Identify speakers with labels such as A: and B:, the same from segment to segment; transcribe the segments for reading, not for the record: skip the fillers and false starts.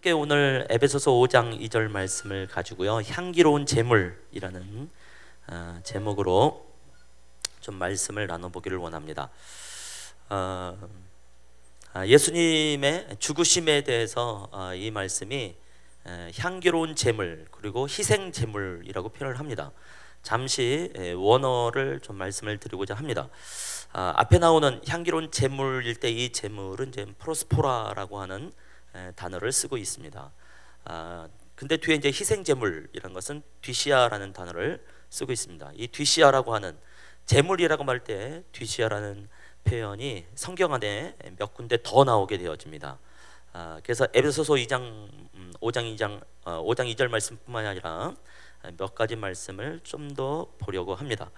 A: 함께 오늘 에베소서 5장 2절 말씀을 가지고요, 향기로운 제물이라는 제목으로 좀 말씀을 나눠보기를 원합니다. 예수님의 죽으심에 대해서 이 말씀이 향기로운 제물 그리고 희생 제물이라고 표현을 합니다. 잠시 원어를 좀 말씀을 드리고자 합니다. 앞에 나오는 향기로운 제물일 때 이 제물은 이제 프로스포라라고 하는 단어를 쓰고 있습니다. 근데 뒤에 이제 희생 제물이라는 것은 뒤시아라는 단어를 쓰고 있습니다. 이 뒤시아라고 하는 제물이라고 말할 때 뒤시아라는 표현이 성경 안에 몇 군데 더 나오게 되어집니다. 그래서 에베소서 5장 2절 말씀뿐만 아니라 몇 가지 말씀을 좀 더 보려고 합니다.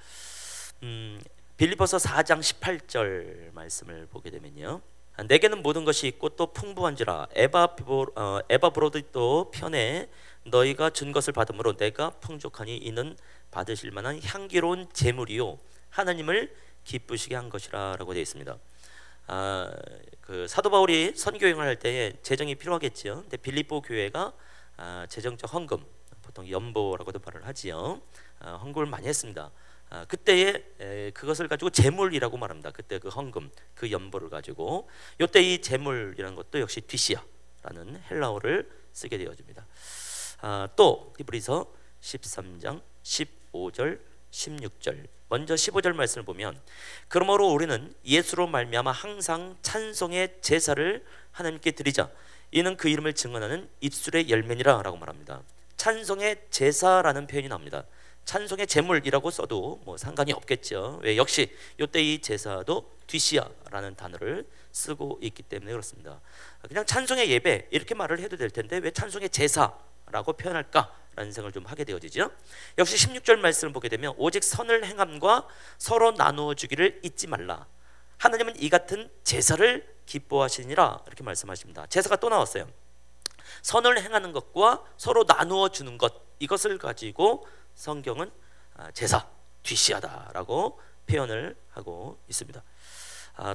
A: 빌립보서 4장 18절 말씀을 보게 되면요, 내게는 모든 것이 있고 또 풍부한지라 에바브로디또 편에 너희가 준 것을 받음으로 내가 풍족하니 이는 받으실 만한 향기로운 제물이요 하나님을 기쁘시게 한 것이라 라고 되어 있습니다. 그 사도 바울이 선교행을 할 때에 재정이 필요하겠죠. 근데 빌립보 교회가 재정적 헌금, 보통 연보라고도 말을 하지요. 헌금을 많이 했습니다. 그때에 그것을 가지고 제물이라고 말합니다. 그때 그 헌금, 그 연보를 가지고 이때 이 제물이라는 것도 역시 뒤시아라는 헬라어를 쓰게 되어집니다. 또 히브리서 13장 15절 16절, 먼저 15절 말씀을 보면, 그러므로 우리는 예수로 말미암아 항상 찬송의 제사를 하나님께 드리자. 이는 그 이름을 증언하는 입술의 열매니라 라고 말합니다. 찬송의 제사라는 표현이 나옵니다. 찬송의 제물이라고 써도 뭐 상관이 없겠죠. 왜? 역시 이때 이 제사도 뒤시아라는 단어를 쓰고 있기 때문에 그렇습니다. 그냥 찬송의 예배 이렇게 말을 해도 될 텐데 왜 찬송의 제사라고 표현할까라는 생각을 좀 하게 되어지죠. 역시 16절 말씀을 보게 되면, 오직 선을 행함과 서로 나누어 주기를 잊지 말라. 하나님은 이 같은 제사를 기뻐하시니라 이렇게 말씀하십니다. 제사가 또 나왔어요. 선을 행하는 것과 서로 나누어 주는 것, 이것을 가지고 성경은 제사, 뒤시아다라고 표현을 하고 있습니다.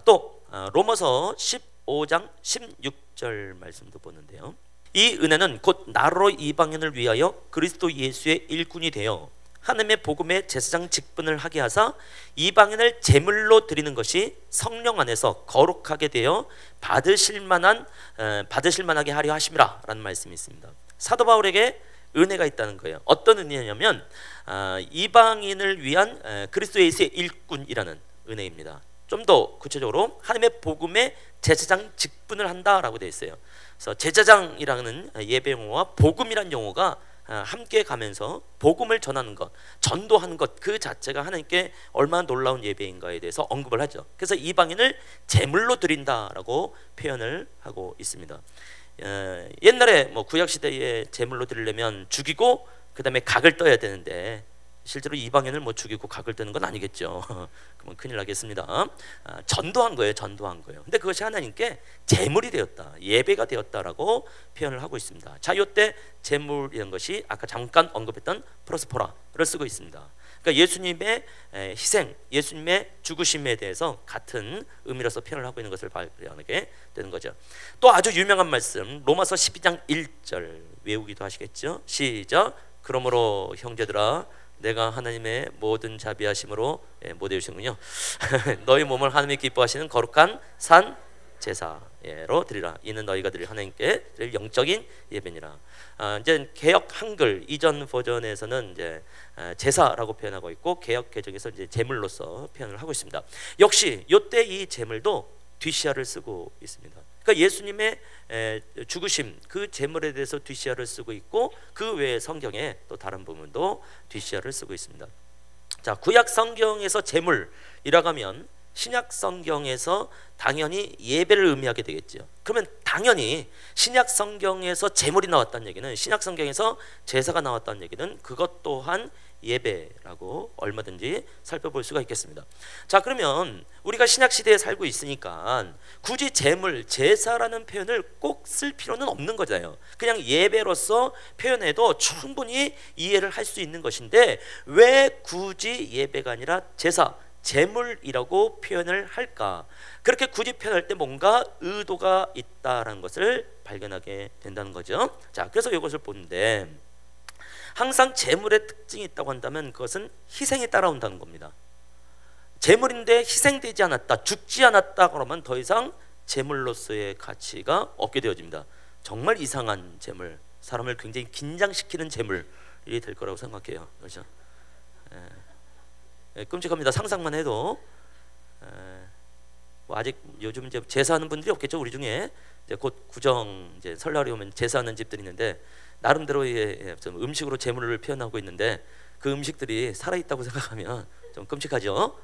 A: 또 로마서 15장 16절 말씀도 보는데요, 이 은혜는 곧 나로 이방인을 위하여 그리스도 예수의 일꾼이 되어 하나님의 복음의 제사장 직분을 하게 하사 이방인을 제물로 드리는 것이 성령 안에서 거룩하게 되어 받으실 만하게 하려 하심이라 라는 말씀이 있습니다. 사도 바울에게 은혜가 있다는 거예요. 어떤 은혜냐면 이방인을 위한 그리스도 예수의 일꾼이라는 은혜입니다. 좀 더 구체적으로 하나님의 복음의 제사장 직분을 한다라고 되어 있어요. 그래서 제사장이라는 예배 용어와 복음이란 용어가 함께 가면서 복음을 전하는 것, 전도하는 것, 그 자체가 하나님께 얼마나 놀라운 예배인가에 대해서 언급을 하죠. 그래서 이방인을 제물로 드린다라고 표현을 하고 있습니다. 옛날에 뭐 구약 시대에 제물로 드리려면 죽이고 그 다음에 각을 떠야 되는데, 실제로 이방인을 뭐 죽이고 각을 뜨는 건 아니겠죠. 그러면 큰일 나겠습니다. 전도한 거예요, 전도한 거예요. 근데 그것이 하나님께 제물이 되었다, 예배가 되었다라고 표현을 하고 있습니다. 자, 이때 제물 이런 것이 아까 잠깐 언급했던 프로스포라를 쓰고 있습니다. 그러니까 예수님의 희생, 예수님의 죽으심에 대해서 같은 의미로서 표현을 하고 있는 것을 발견하게 되는 거죠. 또 아주 유명한 말씀, 로마서 12장 1절 외우기도 하시겠죠. 시작. 그러므로 형제들아, 내가 하나님의 모든 자비하심으로 못 외우시는군요. 너희 몸을 하나님이 기뻐하시는 거룩한 산 제사로 드리라. 이는 너희가 드릴 하나님께 드릴 영적인 예배니라. 이제 개역 한글 이전 버전에서는 이제 제사라고 표현하고 있고, 개역 개정에서 이제 제물로서 표현을 하고 있습니다. 역시 이때 이 제물도 뒤시아를 쓰고 있습니다. 그러니까 예수님의 죽으심, 그 제물에 대해서 뒤시아를 쓰고 있고, 그 외에 성경에 또 다른 부분도 뒤시아를 쓰고 있습니다. 자, 구약 성경에서 제물이라고 하면 신약 성경에서 당연히 예배를 의미하게 되겠죠. 그러면 당연히 신약 성경에서 제물이 나왔다는 얘기는, 신약 성경에서 제사가 나왔다는 얘기는 그것 또한 예배라고 얼마든지 살펴볼 수가 있겠습니다. 자, 그러면 우리가 신약 시대에 살고 있으니까 굳이 제물, 제사라는 표현을 꼭 쓸 필요는 없는 거잖아요. 그냥 예배로서 표현해도 충분히 이해를 할 수 있는 것인데 왜 굳이 예배가 아니라 제사, 재물이라고 표현을 할까? 그렇게 굳이 표현할 때 뭔가 의도가 있다라는 것을 발견하게 된다는 거죠. 자, 그래서 이것을 보는데 항상 재물의 특징이 있다고 한다면 그것은 희생이 따라온다는 겁니다. 재물인데 희생되지 않았다, 죽지 않았다 그러면 더 이상 재물로서의 가치가 없게 되어집니다. 정말 이상한 재물, 사람을 굉장히 긴장시키는 재물이 될 거라고 생각해요. 그렇죠? 끔찍합니다. 상상만 해도. 뭐 아직 요즘 이제 제사하는 분들이 없겠죠. 우리 중에 이제 곧 구정 이제 설날이 오면 제사하는 집들이 있는데 나름대로의 좀 음식으로 재물을 표현하고 있는데 그 음식들이 살아있다고 생각하면 좀 끔찍하죠.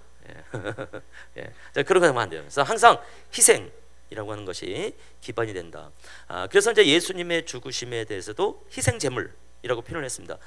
A: 예. 자, 그런 거 하면 안 돼요. 그래서 항상 희생이라고 하는 것이 기반이 된다. 그래서 이제 예수님의 죽으심에 대해서도 희생 제물이라고 표현을 했습니다.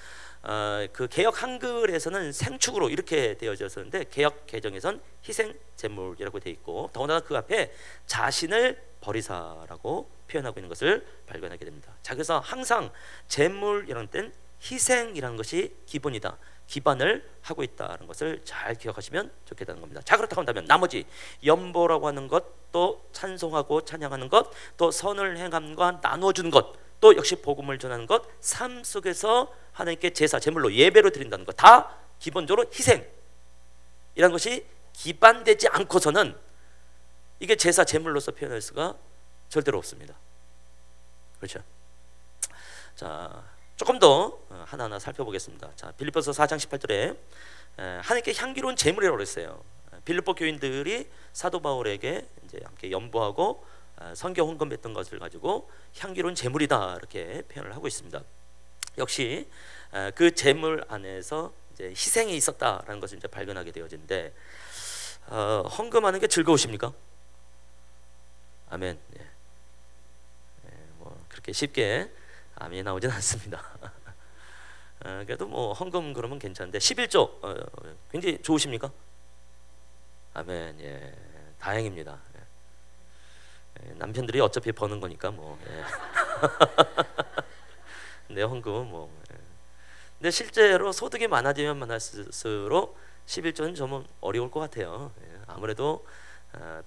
A: 그 개역 한글에서는 생축으로 이렇게 되어졌었는데 개역 개정에선 희생 제물이라고 되어 있고 더군다나 그 앞에 자신을 버리사라고 표현하고 있는 것을 발견하게 됩니다. 자, 그래서 항상 제물이라는 때는 희생이라는 것이 기본이다, 기반을 하고 있다는 것을 잘 기억하시면 좋겠다는 겁니다. 자, 그렇다고 한다면 나머지 연보라고 하는 것, 또 찬송하고 찬양하는 것, 또 선을 행함과 나눠주는 것, 또 역시 복음을 전하는 것, 삶 속에서 하나님께 제사, 제물로 예배로 드린다는 것, 다 기본적으로 희생이라는 것이 기반되지 않고서는 이게 제사, 제물로서 표현할 수가 절대로 없습니다. 그렇죠? 자, 조금 더 하나하나 살펴보겠습니다. 자, 빌립보서 4장 18절에 하나님께 향기로운 제물이라고 그랬어요. 빌립보 교인들이 사도 바울에게 이제 함께 연보하고 성경 헌금했던 것을 가지고 향기로운 제물이다 이렇게 표현을 하고 있습니다. 역시 그 제물 안에서 이제 희생이 있었다라는 것을 이제 발견하게 되어지는데 헌금하는 게 즐거우십니까? 아멘. 예. 뭐 그렇게 쉽게 아멘이 나오진 않습니다. 그래도 뭐 헌금 그러면 괜찮은데 11조 굉장히 좋으십니까? 아멘. 예, 다행입니다. 예. 남편들이 어차피 버는 거니까 뭐. 예. 내 헌금은 뭐. 예. 근데 실제로 소득이 많아지면 많을수록 11조는 좀 어려울 것 같아요. 예. 아무래도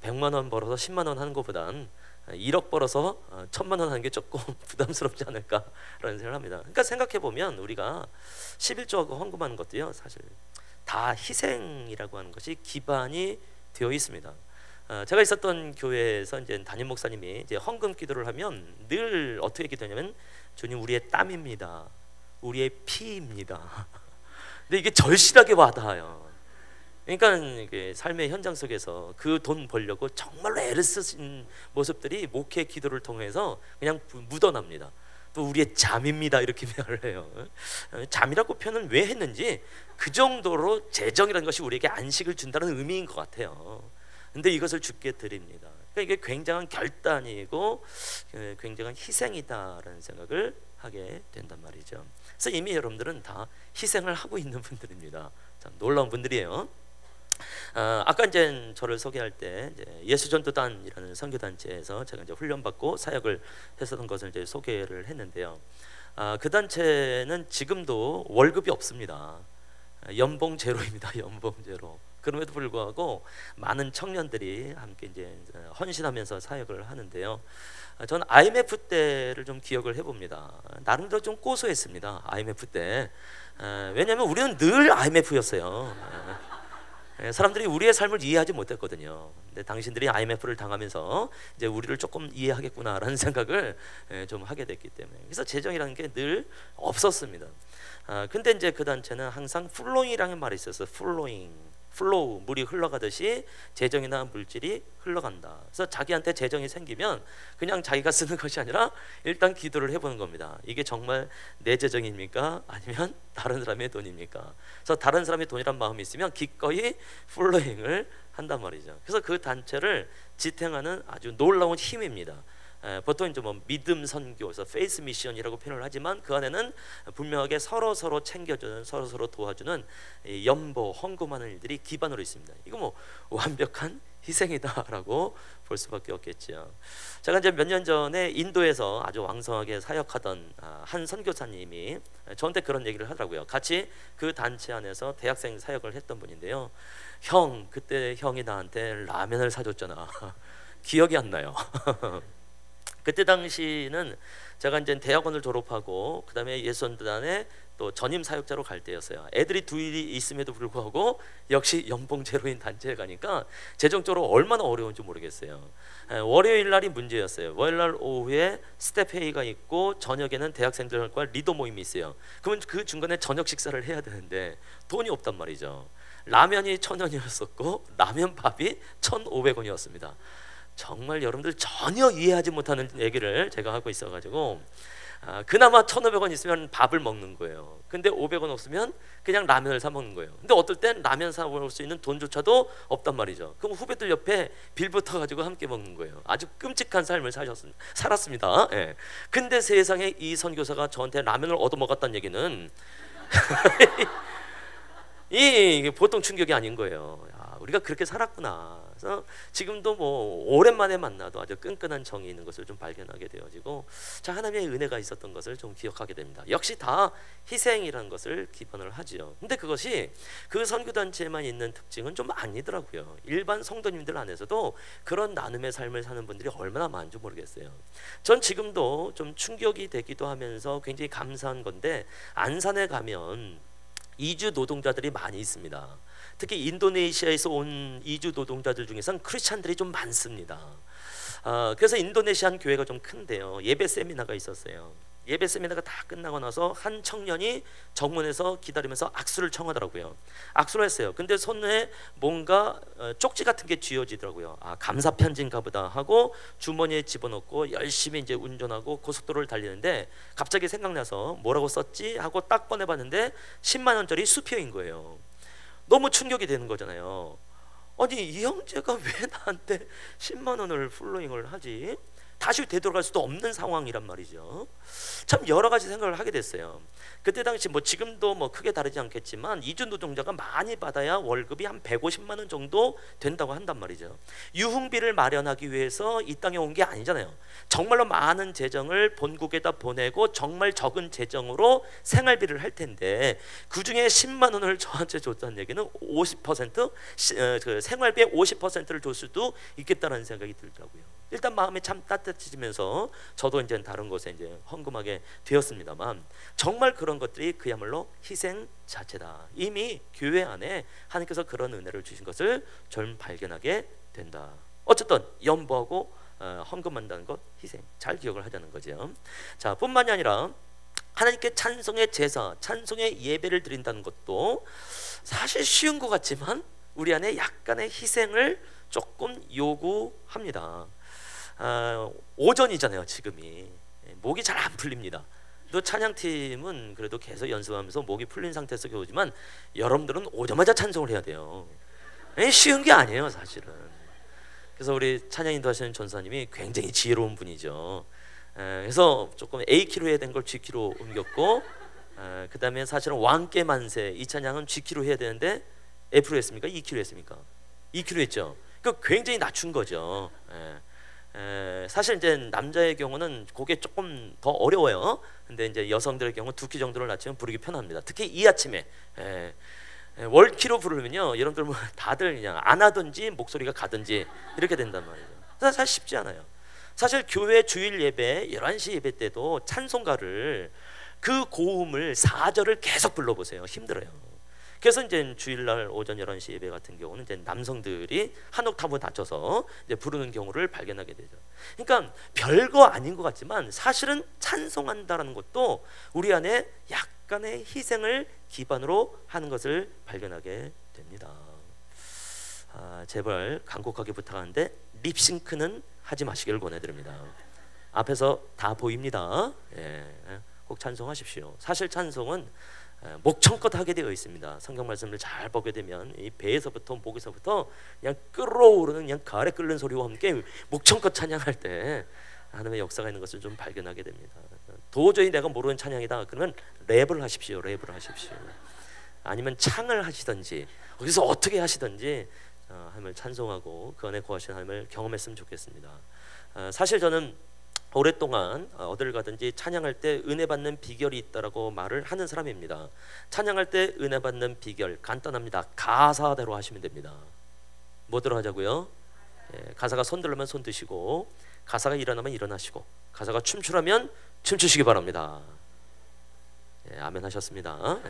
A: 100만 원 벌어서 10만 원 하는 것보단 1억 벌어서 1000만 원 하는 게 조금 부담스럽지 않을까라는 생각을 합니다. 그러니까 생각해 보면 우리가 11조하고 헌금하는 것도요, 사실 다 희생이라고 하는 것이 기반이 되어 있습니다. 제가 있었던 교회에서 이제 담임 목사님이 이제 헌금 기도를 하면 늘 어떻게 기도하냐면 주님, 우리의 땀입니다, 우리의 피입니다. 근데 이게 절실하게 와닿아요. 그러니까 이게 삶의 현장 속에서 그 돈 벌려고 정말로 애를 쓰신 모습들이 목회 기도를 통해서 그냥 묻어납니다. 또 우리의 잠입니다 이렇게 표현을 해요. 잠이라고 표현은 왜 했는지 그 정도로 재정이라는 것이 우리에게 안식을 준다는 의미인 것 같아요. 근데 이것을 주께 드립니다. 그러니까 이게 굉장한 결단이고 굉장한 희생이다라는 생각을 하게 된단 말이죠. 그래서 이미 여러분들은 다 희생을 하고 있는 분들입니다. 참 놀라운 분들이에요. 아까 이제 저를 소개할 때 예수전도단이라는 선교단체에서 제가 이제 훈련받고 사역을 했었던 것을 이제 소개를 했는데요. 그 단체는 지금도 월급이 없습니다. 연봉 제로입니다. 연봉 제로. 그럼에도 불구하고 많은 청년들이 함께 이제 헌신하면서 사역을 하는데요. 저는 IMF 때를 좀 기억을 해봅니다. 나름대로 좀 고소했습니다. IMF 때. 왜냐하면 우리는 늘 IMF였어요. 사람들이 우리의 삶을 이해하지 못했거든요. 근데 당신들이 IMF를 당하면서 이제 우리를 조금 이해하겠구나라는 생각을 좀 하게 됐기 때문에, 그래서 재정이라는 게 늘 없었습니다. 근데 이제 그 단체는 항상 플로잉이라는 말이 있어서 플로우, 물이 흘러가듯이 재정이나 물질이 흘러간다. 그래서 자기한테 재정이 생기면 그냥 자기가 쓰는 것이 아니라 일단 기도를 해보는 겁니다. 이게 정말 내 재정입니까? 아니면 다른 사람의 돈입니까? 그래서 다른 사람의 돈이란 마음이 있으면 기꺼이 플로잉을 한단 말이죠. 그래서 그 단체를 지탱하는 아주 놀라운 힘입니다. 보통 이제 뭐 믿음 선교에서 페이스 미션이라고 표현을 하지만 그 안에는 분명하게 서로 챙겨주는, 서로 도와주는 연보, 헌금하는 일들이 기반으로 있습니다. 이거 뭐 완벽한 희생이다라고 볼 수밖에 없겠죠. 제가 이제 몇 년 전에 인도에서 아주 왕성하게 사역하던 한 선교사님이 저한테 그런 얘기를 하더라고요. 같이 그 단체 안에서 대학생 사역을 했던 분인데요. 형, 그때 형이 나한테 라면을 사줬잖아. 기억이 안 나요. 그때 당시는 제가 이제 대학원을 졸업하고 그 다음에 예수원단에 또 전임 사역자로 갈 때였어요. 애들이 둘이 있음에도 불구하고 역시 연봉 제로인 단체에 가니까 재정적으로 얼마나 어려운지 모르겠어요. 월요일 날이 문제였어요. 월요일 날 오후에 스텝 회의가 있고 저녁에는 대학생들과 리더 모임이 있어요. 그러면 그 중간에 저녁 식사를 해야 되는데 돈이 없단 말이죠. 라면이 1,000원이었었고 라면밥이 1,500원이었습니다. 정말 여러분들 전혀 이해하지 못하는 얘기를 제가 하고 있어가지고 그나마 1,500원 있으면 밥을 먹는 거예요. 근데 500원 없으면 그냥 라면을 사 먹는 거예요. 근데 어떨 땐 라면 사 먹을 수 있는 돈조차도 없단 말이죠. 그럼 후배들 옆에 빌 붙어가지고 함께 먹는 거예요. 아주 끔찍한 삶을 살았습니다. 예. 근데 세상에 이 선교사가 저한테 라면을 얻어먹었다는 얘기는 이게 보통 충격이 아닌 거예요. 야, 우리가 그렇게 살았구나. 그래서 지금도 뭐 오랜만에 만나도 아주 끈끈한 정이 있는 것을 좀 발견하게 되어지고, 자, 하나님의 은혜가 있었던 것을 좀 기억하게 됩니다. 역시 다 희생이라는 것을 기반을 하지요. 근데 그것이 그 선교단체에만 있는 특징은 좀 아니더라고요. 일반 성도님들 안에서도 그런 나눔의 삶을 사는 분들이 얼마나 많은지 모르겠어요. 전 지금도 좀 충격이 되기도 하면서 굉장히 감사한 건데, 안산에 가면 이주 노동자들이 많이 있습니다. 특히 인도네시아에서 온 이주 노동자들 중에서는 크리스찬들이 좀 많습니다. 그래서 인도네시안 교회가 좀 큰데요. 예배 세미나가 있었어요. 예배 세미나가 다 끝나고 나서 한 청년이 정문에서 기다리면서 악수를 청하더라고요. 악수를 했어요. 근데 손에 뭔가 쪽지 같은 게 쥐어지더라고요. 감사 편지인가 보다 하고 주머니에 집어넣고 열심히 이제 운전하고 고속도로를 달리는데 갑자기 생각나서 뭐라고 썼지 하고 딱 꺼내봤는데 10만 원짜리 수표인 거예요. 너무 충격이 되는 거잖아요. 아니, 이 형제가 왜 나한테 10만 원을 플로잉을 하지? 다시 되돌아갈 수도 없는 상황이란 말이죠. 참 여러 가지 생각을 하게 됐어요. 그때 당시 뭐 지금도 뭐 크게 다르지 않겠지만 이주 노동자가 많이 받아야 월급이 한 150만 원 정도 된다고 한단 말이죠. 유흥비를 마련하기 위해서 이 땅에 온 게 아니잖아요. 정말로 많은 재정을 본국에다 보내고 정말 적은 재정으로 생활비를 할 텐데 그 중에 10만 원을 저한테 줬다는 얘기는 50% 그 생활비의 50%를 줄 수도 있겠다는 생각이 들더라고요. 일단 마음이 참 따뜻해지면서 저도 이제 다른 곳에 이제 헌금하게 되었습니다만, 정말 그런 것들이 그야말로 희생 자체다. 이미 교회 안에 하나님께서 그런 은혜를 주신 것을 좀 발견하게 된다. 어쨌든 연보하고 헌금한다는 것, 희생, 잘 기억을 하자는 거죠. 자, 뿐만이 아니라 하나님께 찬송의 제사, 찬송의 예배를 드린다는 것도 사실 쉬운 것 같지만 우리 안에 약간의 희생을 조금 요구합니다. 오전이잖아요. 지금이 목이 잘 안 풀립니다. 또 찬양팀은 그래도 계속 연습하면서 목이 풀린 상태에서 오지만 여러분들은 오자마자 찬송을 해야 돼요. 쉬운 게 아니에요, 사실은. 그래서 우리 찬양 인도하시는 전사님이 굉장히 지혜로운 분이죠. 그래서 조금 A키로 해야 된 걸 G키로 옮겼고, 그 다음에 사실은 왕께 만세 이 찬양은 G키로 해야 되는데 F로 했습니까? E키로 했습니까? E키로 했죠. 그 굉장히 낮춘 거죠. 사실 이제 남자의 경우는 그게 조금 더 어려워요. 근데 이제 여성들의 경우 2키 정도를 낮추면 부르기 편합니다. 특히 이 아침에 월키로 부르면요, 여러분들 뭐 다들 그냥 안 하든지 목소리가 가든지 이렇게 된단 말이죠. 사실 쉽지 않아요. 사실 교회 주일 예배 11시 예배 때도 찬송가를 그 고음을 4절을 계속 불러보세요. 힘들어요. 그래서 이제 주일날 오전 11시 예배 같은 경우는 이제 남성들이 한 옥타브 낮춰서 이제 부르는 경우를 발견하게 되죠. 그러니까 별거 아닌 것 같지만 사실은 찬송한다라는 것도 우리 안에 약간의 희생을 기반으로 하는 것을 발견하게 됩니다. 제발 간곡하게 부탁하는데 립싱크는 하지 마시길 권해드립니다. 앞에서 다 보입니다. 꼭 찬송하십시오. 사실 찬송은 목청껏 하게 되어 있습니다. 성경 말씀을 잘 보게 되면 이 배에서부터 목에서부터 그냥 끓어오르는 그냥 가래 끓는 소리와 함께 목청껏 찬양할 때 하나님의 역사가 있는 것을 좀 발견하게 됩니다. 도저히 내가 모르는 찬양이다 그러면 랩을 하십시오. 랩을 하십시오. 아니면 창을 하시든지 어디서 어떻게 하시든지 하나님을 찬송하고 그 안에 거하시는 하나님을 경험했으면 좋겠습니다. 사실 저는 오랫동안 어딜 가든지 찬양할 때 은혜 받는 비결이 있다라고 말을 하는 사람입니다. 찬양할 때 은혜 받는 비결 간단합니다. 가사대로 하시면 됩니다. 뭐대로 하자고요? 가사가 손 들려면 손 드시고, 가사가 일어나면 일어나시고, 가사가 춤추라면 춤추시기 바랍니다. 아멘 하셨습니다.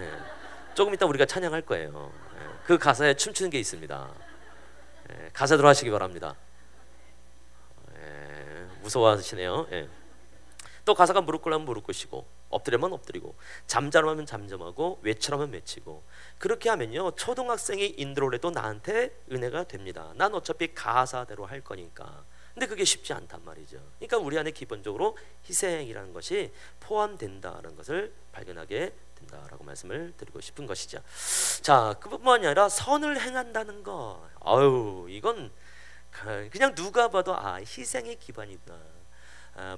A: 조금 이따 우리가 찬양할 거예요. 그 가사에 춤추는 게 있습니다. 가사대로 하시기 바랍니다. 무서워하시네요. 또 가사가 무릎 꿇으면 무릎 꿇으시고, 엎드리면 엎드리고, 잠잠하면 잠잠하고, 외치라면 외치고. 그렇게 하면요, 초등학생이 인도를 해도 나한테 은혜가 됩니다. 난 어차피 가사대로 할 거니까. 근데 그게 쉽지 않단 말이죠. 그러니까 우리 안에 기본적으로 희생이라는 것이 포함된다는 것을 발견하게 된다라고 말씀을 드리고 싶은 것이죠. 자, 그뿐만이 아니라 선을 행한다는 거. 이건 그냥 누가 봐도 희생의 기반이구나.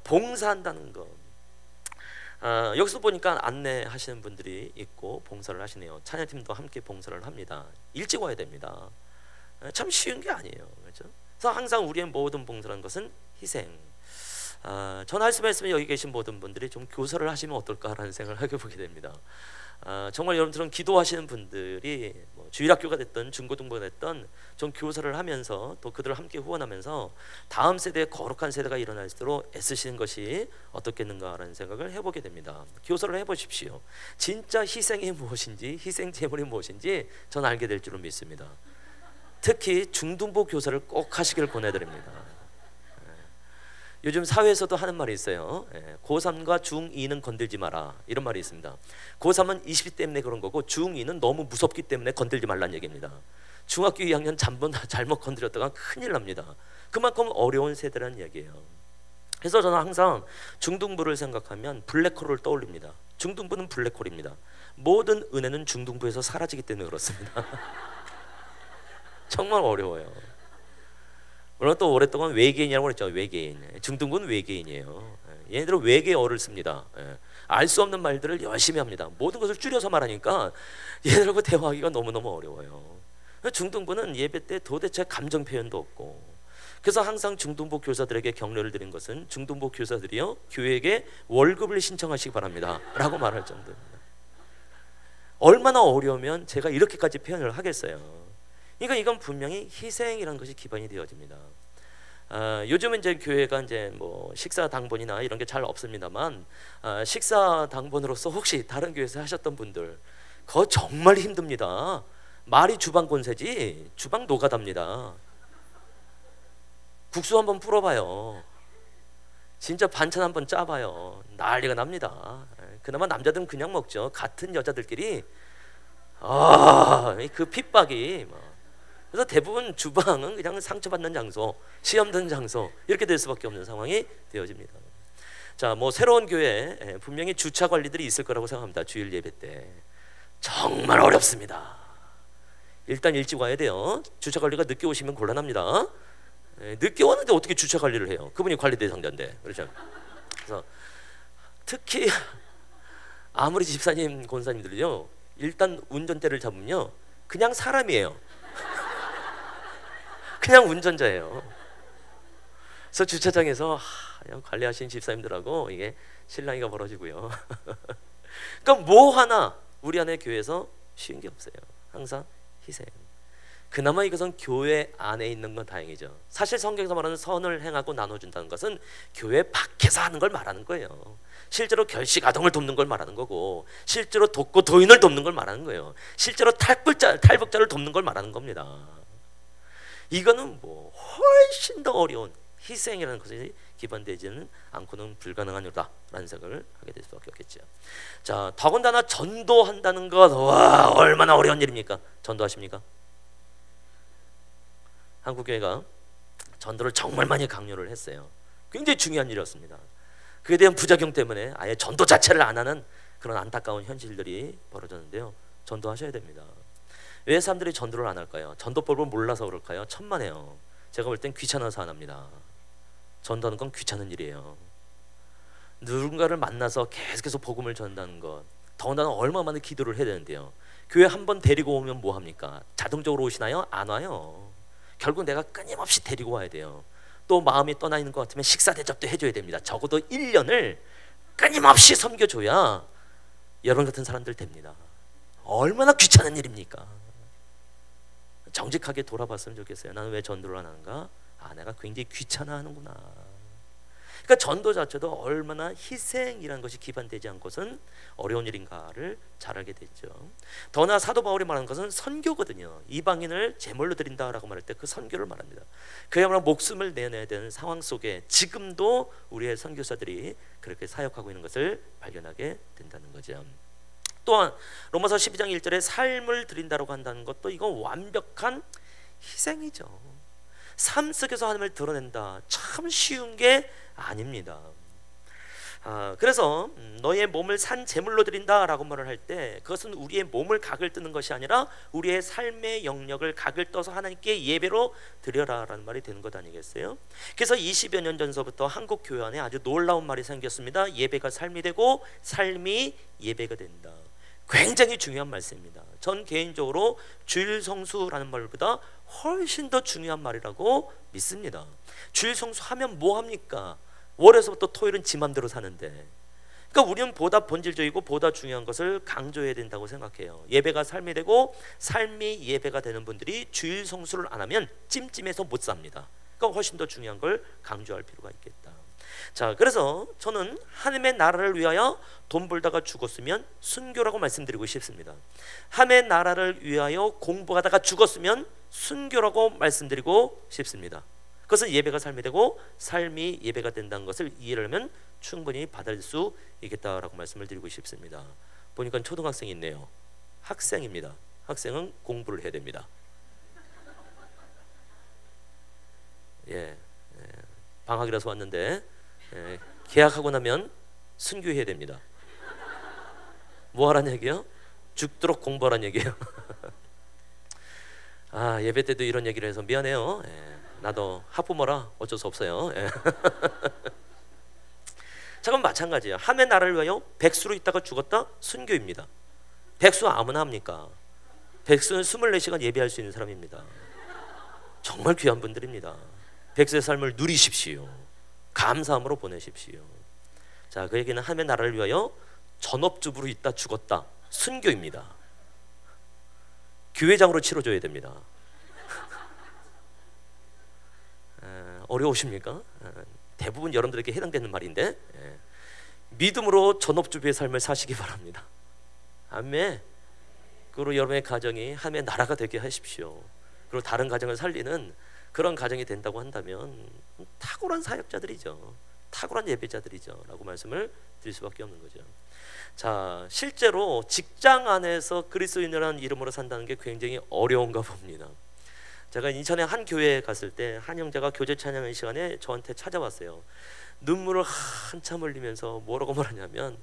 A: 봉사한다는 거. 여기서 보니까 안내하시는 분들이 있고 봉사를 하시네요. 찬양팀도 함께 봉사를 합니다. 일찍 와야 됩니다. 참 쉬운 게 아니에요. 그렇죠? 그래서 항상 우리의 모든 봉사라는 것은 희생. 저는 말씀에 여기 계신 모든 분들이 좀 교사를 하시면 어떨까라는 생각을 하게 보게 됩니다. 정말 여러분들은 기도하시는 분들이 주일학교가 됐든 중고등부가 됐든 좀 교사를 하면서 또 그들을 함께 후원하면서 다음 세대의 거룩한 세대가 일어날 수 있도록 애쓰시는 것이 어떻겠는가라는 생각을 해보게 됩니다. 교사를 해보십시오. 진짜 희생이 무엇인지, 희생 제물이 무엇인지 전 알게 될 줄은 믿습니다. 특히 중등부 교사를 꼭 하시길 권해드립니다. 요즘 사회에서도 하는 말이 있어요. 고3과 중2는 건들지 마라, 이런 말이 있습니다. 고3은 20대 때문에 그런 거고, 중2는 너무 무섭기 때문에 건들지 말라는 얘기입니다. 중학교 2학년 잘못 건드렸다가 큰일 납니다. 그만큼 어려운 세대라는 얘기예요. 그래서 저는 항상 중등부를 생각하면 블랙홀을 떠올립니다. 중등부는 블랙홀입니다. 모든 은혜는 중등부에서 사라지기 때문에 그렇습니다. 정말 어려워요. 물론 또 오랫동안 외계인이라고 그랬죠. 외계인. 중등부는 외계인이에요. 얘네들은 외계어를 씁니다. 알 수 없는 말들을 열심히 합니다. 모든 것을 줄여서 말하니까 얘네들하고 대화하기가 너무너무 어려워요. 중등부는 예배 때 도대체 감정 표현도 없고, 그래서 항상 중등부 교사들에게 격려를 드린 것은 중등부 교사들이요, 교회에게 월급을 신청하시기 바랍니다 라고 말할 정도입니다. 얼마나 어려우면 제가 이렇게까지 표현을 하겠어요. 그러니까 이건 분명히 희생이라는 것이 기반이 되어집니다. 요즘은 이제 교회가 이제 식사 당번이나 이런 게 잘 없습니다만, 식사 당번으로서 혹시 다른 교회에서 하셨던 분들, 그거 정말 힘듭니다. 말이 주방 권세지 주방 노가다입니다. 국수 한번 풀어봐요. 진짜 반찬 한번 짜봐요. 난리가 납니다. 그나마 남자들은 그냥 먹죠. 같은 여자들끼리 그 핍박이 그래서 대부분 주방은 그냥 상처받는 장소, 시험 드는 장소, 이렇게 될 수밖에 없는 상황이 되어집니다. 자, 새로운 교회 분명히 주차 관리들이 있을 거라고 생각합니다. 주일 예배 때 정말 어렵습니다. 일단 일찍 와야 돼요. 주차 관리가 늦게 오시면 곤란합니다. 늦게 왔는데 어떻게 주차 관리를 해요? 그분이 관리 대상자인데. 그렇죠? 그래서 특히 아무리 집사님, 권사님들은요, 일단 운전대를 잡으면요, 그냥 사람이에요. 그냥 운전자예요. 그래서 주차장에서 관리하시는 집사님들하고 이게 실랑이가 벌어지고요. 그러니까 뭐 하나 우리 안에 교회에서 쉬운 게 없어요. 항상 희생. 그나마 이것은 교회 안에 있는 건 다행이죠. 사실 성경에서 말하는 선을 행하고 나눠준다는 것은 교회 밖에서 하는 걸 말하는 거예요. 실제로 결식아동을 돕는 걸 말하는 거고, 실제로 돕고 도인을 돕는 걸 말하는 거예요. 실제로 탈북자를 돕는 걸 말하는 겁니다. 이거는 훨씬 더 어려운 희생이라는 것이 기반되지는 않고는 불가능한 일이다라는 생각을 하게 될 수밖에 없겠죠. 자, 더군다나 전도한다는 것, 와, 얼마나 어려운 일입니까? 전도하십니까? 한국교회가 전도를 정말 많이 강요를 했어요. 굉장히 중요한 일이었습니다. 그에 대한 부작용 때문에 아예 전도 자체를 안 하는 그런 안타까운 현실들이 벌어졌는데요. 전도하셔야 됩니다. 왜 사람들이 전도를 안 할까요? 전도법을 몰라서 그럴까요? 천만에요. 제가 볼 땐 귀찮아서 안 합니다. 전도하는 건 귀찮은 일이에요. 누군가를 만나서 계속해서 복음을 전한다는 것, 더군다나 얼마 만에 기도를 해야 되는데요. 교회 한 번 데리고 오면 뭐 합니까? 자동적으로 오시나요? 안 와요. 결국 내가 끊임없이 데리고 와야 돼요. 또 마음이 떠나 있는 것 같으면 식사 대접도 해줘야 됩니다. 적어도 1년을 끊임없이 섬겨줘야 여러분 같은 사람들 됩니다. 얼마나 귀찮은 일입니까? 정직하게 돌아봤으면 좋겠어요. 나는 왜 전도를 안 하는가? 내가 굉장히 귀찮아하는구나. 그러니까 전도 자체도 얼마나 희생이라는 것이 기반되지 않고선 어려운 일인가를 잘 알게 되죠. 더나 사도 바울이 말하는 것은 선교거든요. 이방인을 제물로 드린다라고 말할 때 그 선교를 말합니다. 그야말로 목숨을 내놔야 되는 상황 속에 지금도 우리의 선교사들이 그렇게 사역하고 있는 것을 발견하게 된다는 거죠. 또한 로마서 12장 1절에 삶을 드린다라고 한다는 것도 이건 완벽한 희생이죠. 삶 속에서 하나님을 드러낸다, 참 쉬운 게 아닙니다. 그래서 너의 몸을 산 제물로 드린다라고 말을 할 때 그것은 우리의 몸을 각을 뜨는 것이 아니라 우리의 삶의 영역을 각을 떠서 하나님께 예배로 드려라라는 말이 되는 것 아니겠어요? 그래서 20여 년 전서부터 한국 교회 안에 아주 놀라운 말이 생겼습니다. 예배가 삶이 되고 삶이 예배가 된다. 굉장히 중요한 말씀입니다. 전 개인적으로 주일 성수라는 말보다 훨씬 더 중요한 말이라고 믿습니다. 주일 성수하면 뭐 합니까? 월에서부터 토요일은 지 맘대로 사는데, 그러니까 우리는 보다 본질적이고 보다 중요한 것을 강조해야 된다고 생각해요. 예배가 삶이 되고 삶이 예배가 되는 분들이 주일 성수를 안 하면 찜찜해서 못 삽니다. 그러니까 훨씬 더 중요한 걸 강조할 필요가 있겠다. 자, 그래서 저는 하나님의 나라를 위하여 돈 벌다가 죽었으면 순교라고 말씀드리고 싶습니다. 하나님의 나라를 위하여 공부하다가 죽었으면 순교라고 말씀드리고 싶습니다. 그것은 예배가 삶이 되고 삶이 예배가 된다는 것을 이해를 하면 충분히 받을 수 있겠다라고 말씀을 드리고 싶습니다. 보니까 초등학생이 있네요. 학생입니다. 학생은 공부를 해야 됩니다. 방학이라서 왔는데 계약하고 나면 순교해야 됩니다. 뭐 하라는 얘기요? 죽도록 공부하라는 얘기예요. 예배 때도 이런 얘기를 해서 미안해요. 나도 학부모라 어쩔 수 없어요. 잠깐 마찬가지예요. 하나님의 나라를 위하여 백수로 있다가 죽었다? 순교입니다. 백수 아무나 합니까? 백수는 24시간 예배할 수 있는 사람입니다. 정말 귀한 분들입니다. 백수의 삶을 누리십시오. 감사함으로 보내십시오. 자, 그 얘기는 하나님의 나라를 위하여 전업주부로 있다 죽었다 순교입니다. 교회장으로 치러줘야 됩니다. 어려우십니까? 대부분 여러분들에게 해당되는 말인데 믿음으로 전업주부의 삶을 사시기 바랍니다. 아멘. 그리고 여러분의 가정이 하나님의 나라가 되게 하십시오. 그리고 다른 가정을 살리는 그런 가정이 된다고 한다면 탁월한 사역자들이죠. 탁월한 예배자들이죠 라고 말씀을 드릴 수밖에 없는 거죠. 자, 실제로 직장 안에서 그리스도인이라는 이름으로 산다는 게 굉장히 어려운가 봅니다. 제가 인천에 한 교회에 갔을 때 한 형제가 교제 찬양의 시간에 저한테 찾아왔어요. 눈물을 한참 흘리면서 뭐라고 말하냐면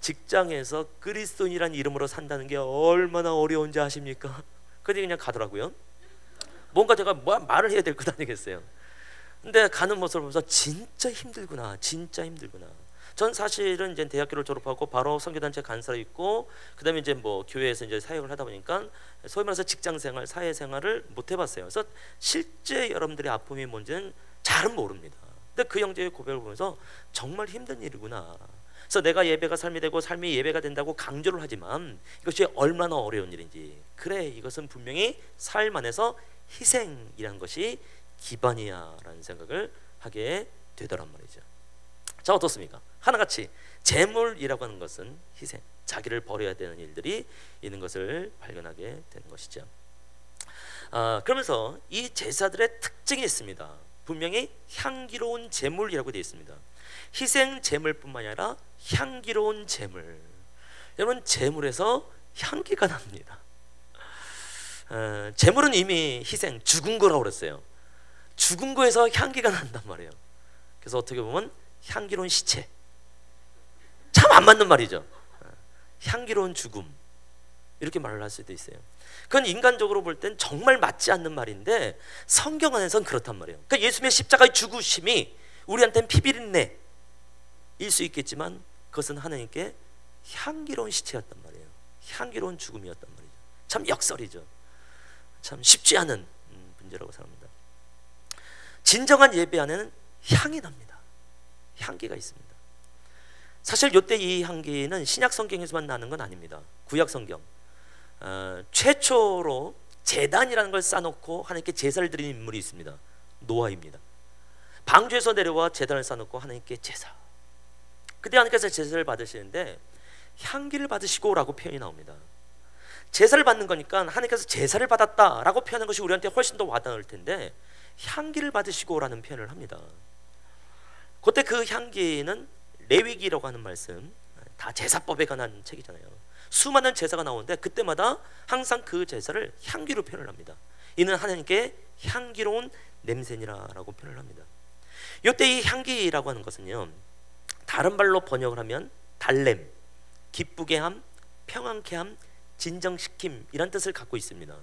A: 직장에서 그리스도인이라는 이름으로 산다는 게 얼마나 어려운지 아십니까? 그런데 그냥 가더라고요. 뭔가 제가 말을 해야 될 것 아니겠어요. 근데 가는 모습을 보면서 진짜 힘들구나, 진짜 힘들구나. 전 사실은 이제 대학교를 졸업하고 바로 선교단체 간사로 있고, 그다음에 이제 뭐 교회에서 이제 사역을 하다 보니까 소위 말해서 직장생활, 사회생활을 못 해봤어요. 그래서 실제 여러분들의 아픔이 뭔지는 잘은 모릅니다. 근데 그 형제의 고백을 보면서 정말 힘든 일이구나. 그래서 내가 예배가 삶이 되고 삶이 예배가 된다고 강조를 하지만 이것이 얼마나 어려운 일인지, 그래 이것은 분명히 삶 안에서 희생이라는 것이 기반이야라는 생각을 하게 되더란 말이죠. 자, 어떻습니까? 하나같이 재물이라고 하는 것은 희생, 자기를 버려야 되는 일들이 있는 것을 발견하게 되는 것이죠. 그러면서 이 제사들의 특징이 있습니다. 분명히 향기로운 제물이라고 되어 있습니다. 희생 제물뿐만 아니라 향기로운 제물. 여러분, 제물에서 향기가 납니다. 제물은 이미 희생, 죽은 거라고 그랬어요. 죽은 거에서 향기가 난단 말이에요. 그래서 어떻게 보면 향기로운 시체, 참 안 맞는 말이죠. 향기로운 죽음, 이렇게 말을 할 수도 있어요. 그건 인간적으로 볼 땐 정말 맞지 않는 말인데 성경 안에서는 그렇단 말이에요. 그러니까 예수님의 십자가의 죽으심이 우리한테는 피비린내일 수 있겠지만 그것은 하나님께 향기로운 시체였단 말이에요. 향기로운 죽음이었단 말이죠. 참 역설이죠. 참 쉽지 않은 문제라고 생각합니다. 진정한 예배 안에는 향이 납니다. 향기가 있습니다. 사실 이때 이 향기는 신약 성경에서만 나는 건 아닙니다. 구약 성경 최초로 제단이라는 걸 쌓아놓고 하나님께 제사를 드리는 인물이 있습니다. 노아입니다. 방주에서 내려와 제단을 쌓아놓고 하나님께 제사. 그때 하나님께서 제사를 받으시는데 향기를 받으시고 라고 표현이 나옵니다. 제사를 받는 거니까 하나님께서 제사를 받았다라고 표현하는 것이 우리한테 훨씬 더 와닿을 텐데 향기를 받으시고 라는 표현을 합니다. 그때 그 향기는 레위기라고 하는 말씀, 다 제사법에 관한 책이잖아요. 수많은 제사가 나오는데 그때마다 항상 그 제사를 향기로 표현을 합니다. 이는 하나님께 향기로운 냄새니라라고 표현을 합니다. 이때 이 향기라고 하는 것은요, 다른 말로 번역을 하면 달냄, 기쁘게 함, 평안케 함, 진정시킴 이란 뜻을 갖고 있습니다.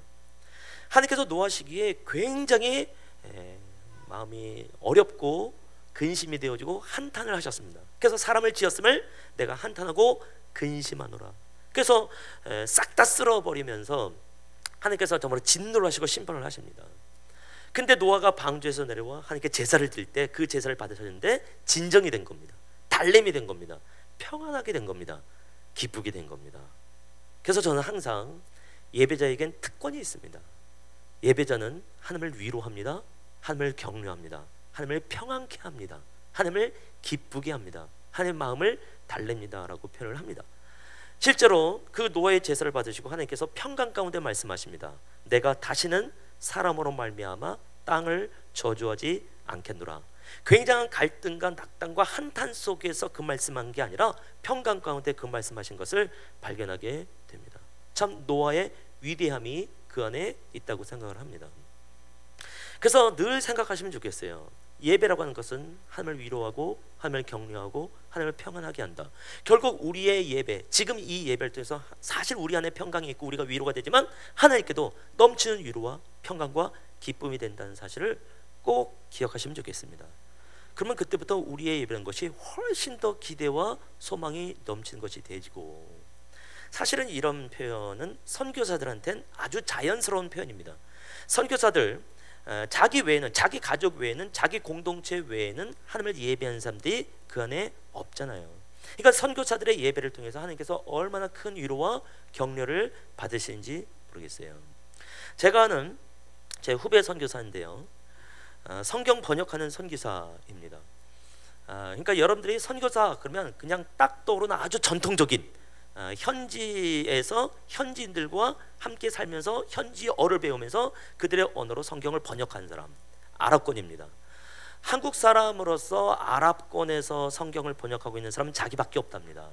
A: 하나님께서 노하시기에 굉장히 마음이 어렵고 근심이 되어지고 한탄을 하셨습니다. 그래서 사람을 지었음을 내가 한탄하고 근심하노라. 그래서 싹 다 쓸어버리면서 하나님께서 정말 진노를 하시고 심판을 하십니다. 근데 노아가 방주에서 내려와 하나님께 제사를 드릴 때 그 제사를 받으셨는데 진정이 된 겁니다. 달램이 된 겁니다. 평안하게 된 겁니다. 기쁘게 된 겁니다. 그래서 저는 항상 예배자에겐 특권이 있습니다. 예배자는 하나님을 위로합니다. 하나님을 격려합니다. 하나님을 평안케 합니다. 하나님을 기쁘게 합니다. 하나님의 마음을 달랩니다 라고 표현을 합니다. 실제로 그 노아의 제사를 받으시고 하나님께서 평강 가운데 말씀하십니다. 내가 다시는 사람으로 말미암아 땅을 저주하지 않겠노라. 굉장한 갈등과 낙담과 한탄 속에서 그 말씀한 게 아니라 평강 가운데 그 말씀하신 것을 발견하게 됩니다. 참 노아의 위대함이 그 안에 있다고 생각을 합니다. 그래서 늘 생각하시면 좋겠어요. 예배라고 하는 것은 하나님을 위로하고 하나님을 격려하고 하나님을 평안하게 한다. 결국 우리의 예배, 지금 이 예배를 통해서 사실 우리 안에 평강이 있고 우리가 위로가 되지만 하나님께도 넘치는 위로와 평강과 기쁨이 된다는 사실을 꼭 기억하시면 좋겠습니다. 그러면 그때부터 우리의 예배라는 것이 훨씬 더 기대와 소망이 넘치는 것이 되지고, 사실은 이런 표현은 선교사들한테는 아주 자연스러운 표현입니다. 선교사들 자기 외에는, 자기 가족 외에는, 자기 공동체 외에는 하나님을 예배하는 사람들이 그 안에 없잖아요. 그러니까 선교사들의 예배를 통해서 하나님께서 얼마나 큰 위로와 격려를 받으시는지 모르겠어요. 제가 아는 제 후배 선교사인데요, 성경 번역하는 선교사입니다. 그러니까 여러분들이 선교사 그러면 그냥 딱 떠오르는 아주 전통적인 현지에서 현지인들과 함께 살면서 현지어를 배우면서 그들의 언어로 성경을 번역하는 사람, 아랍권입니다. 한국 사람으로서 아랍권에서 성경을 번역하고 있는 사람은 자기밖에 없답니다.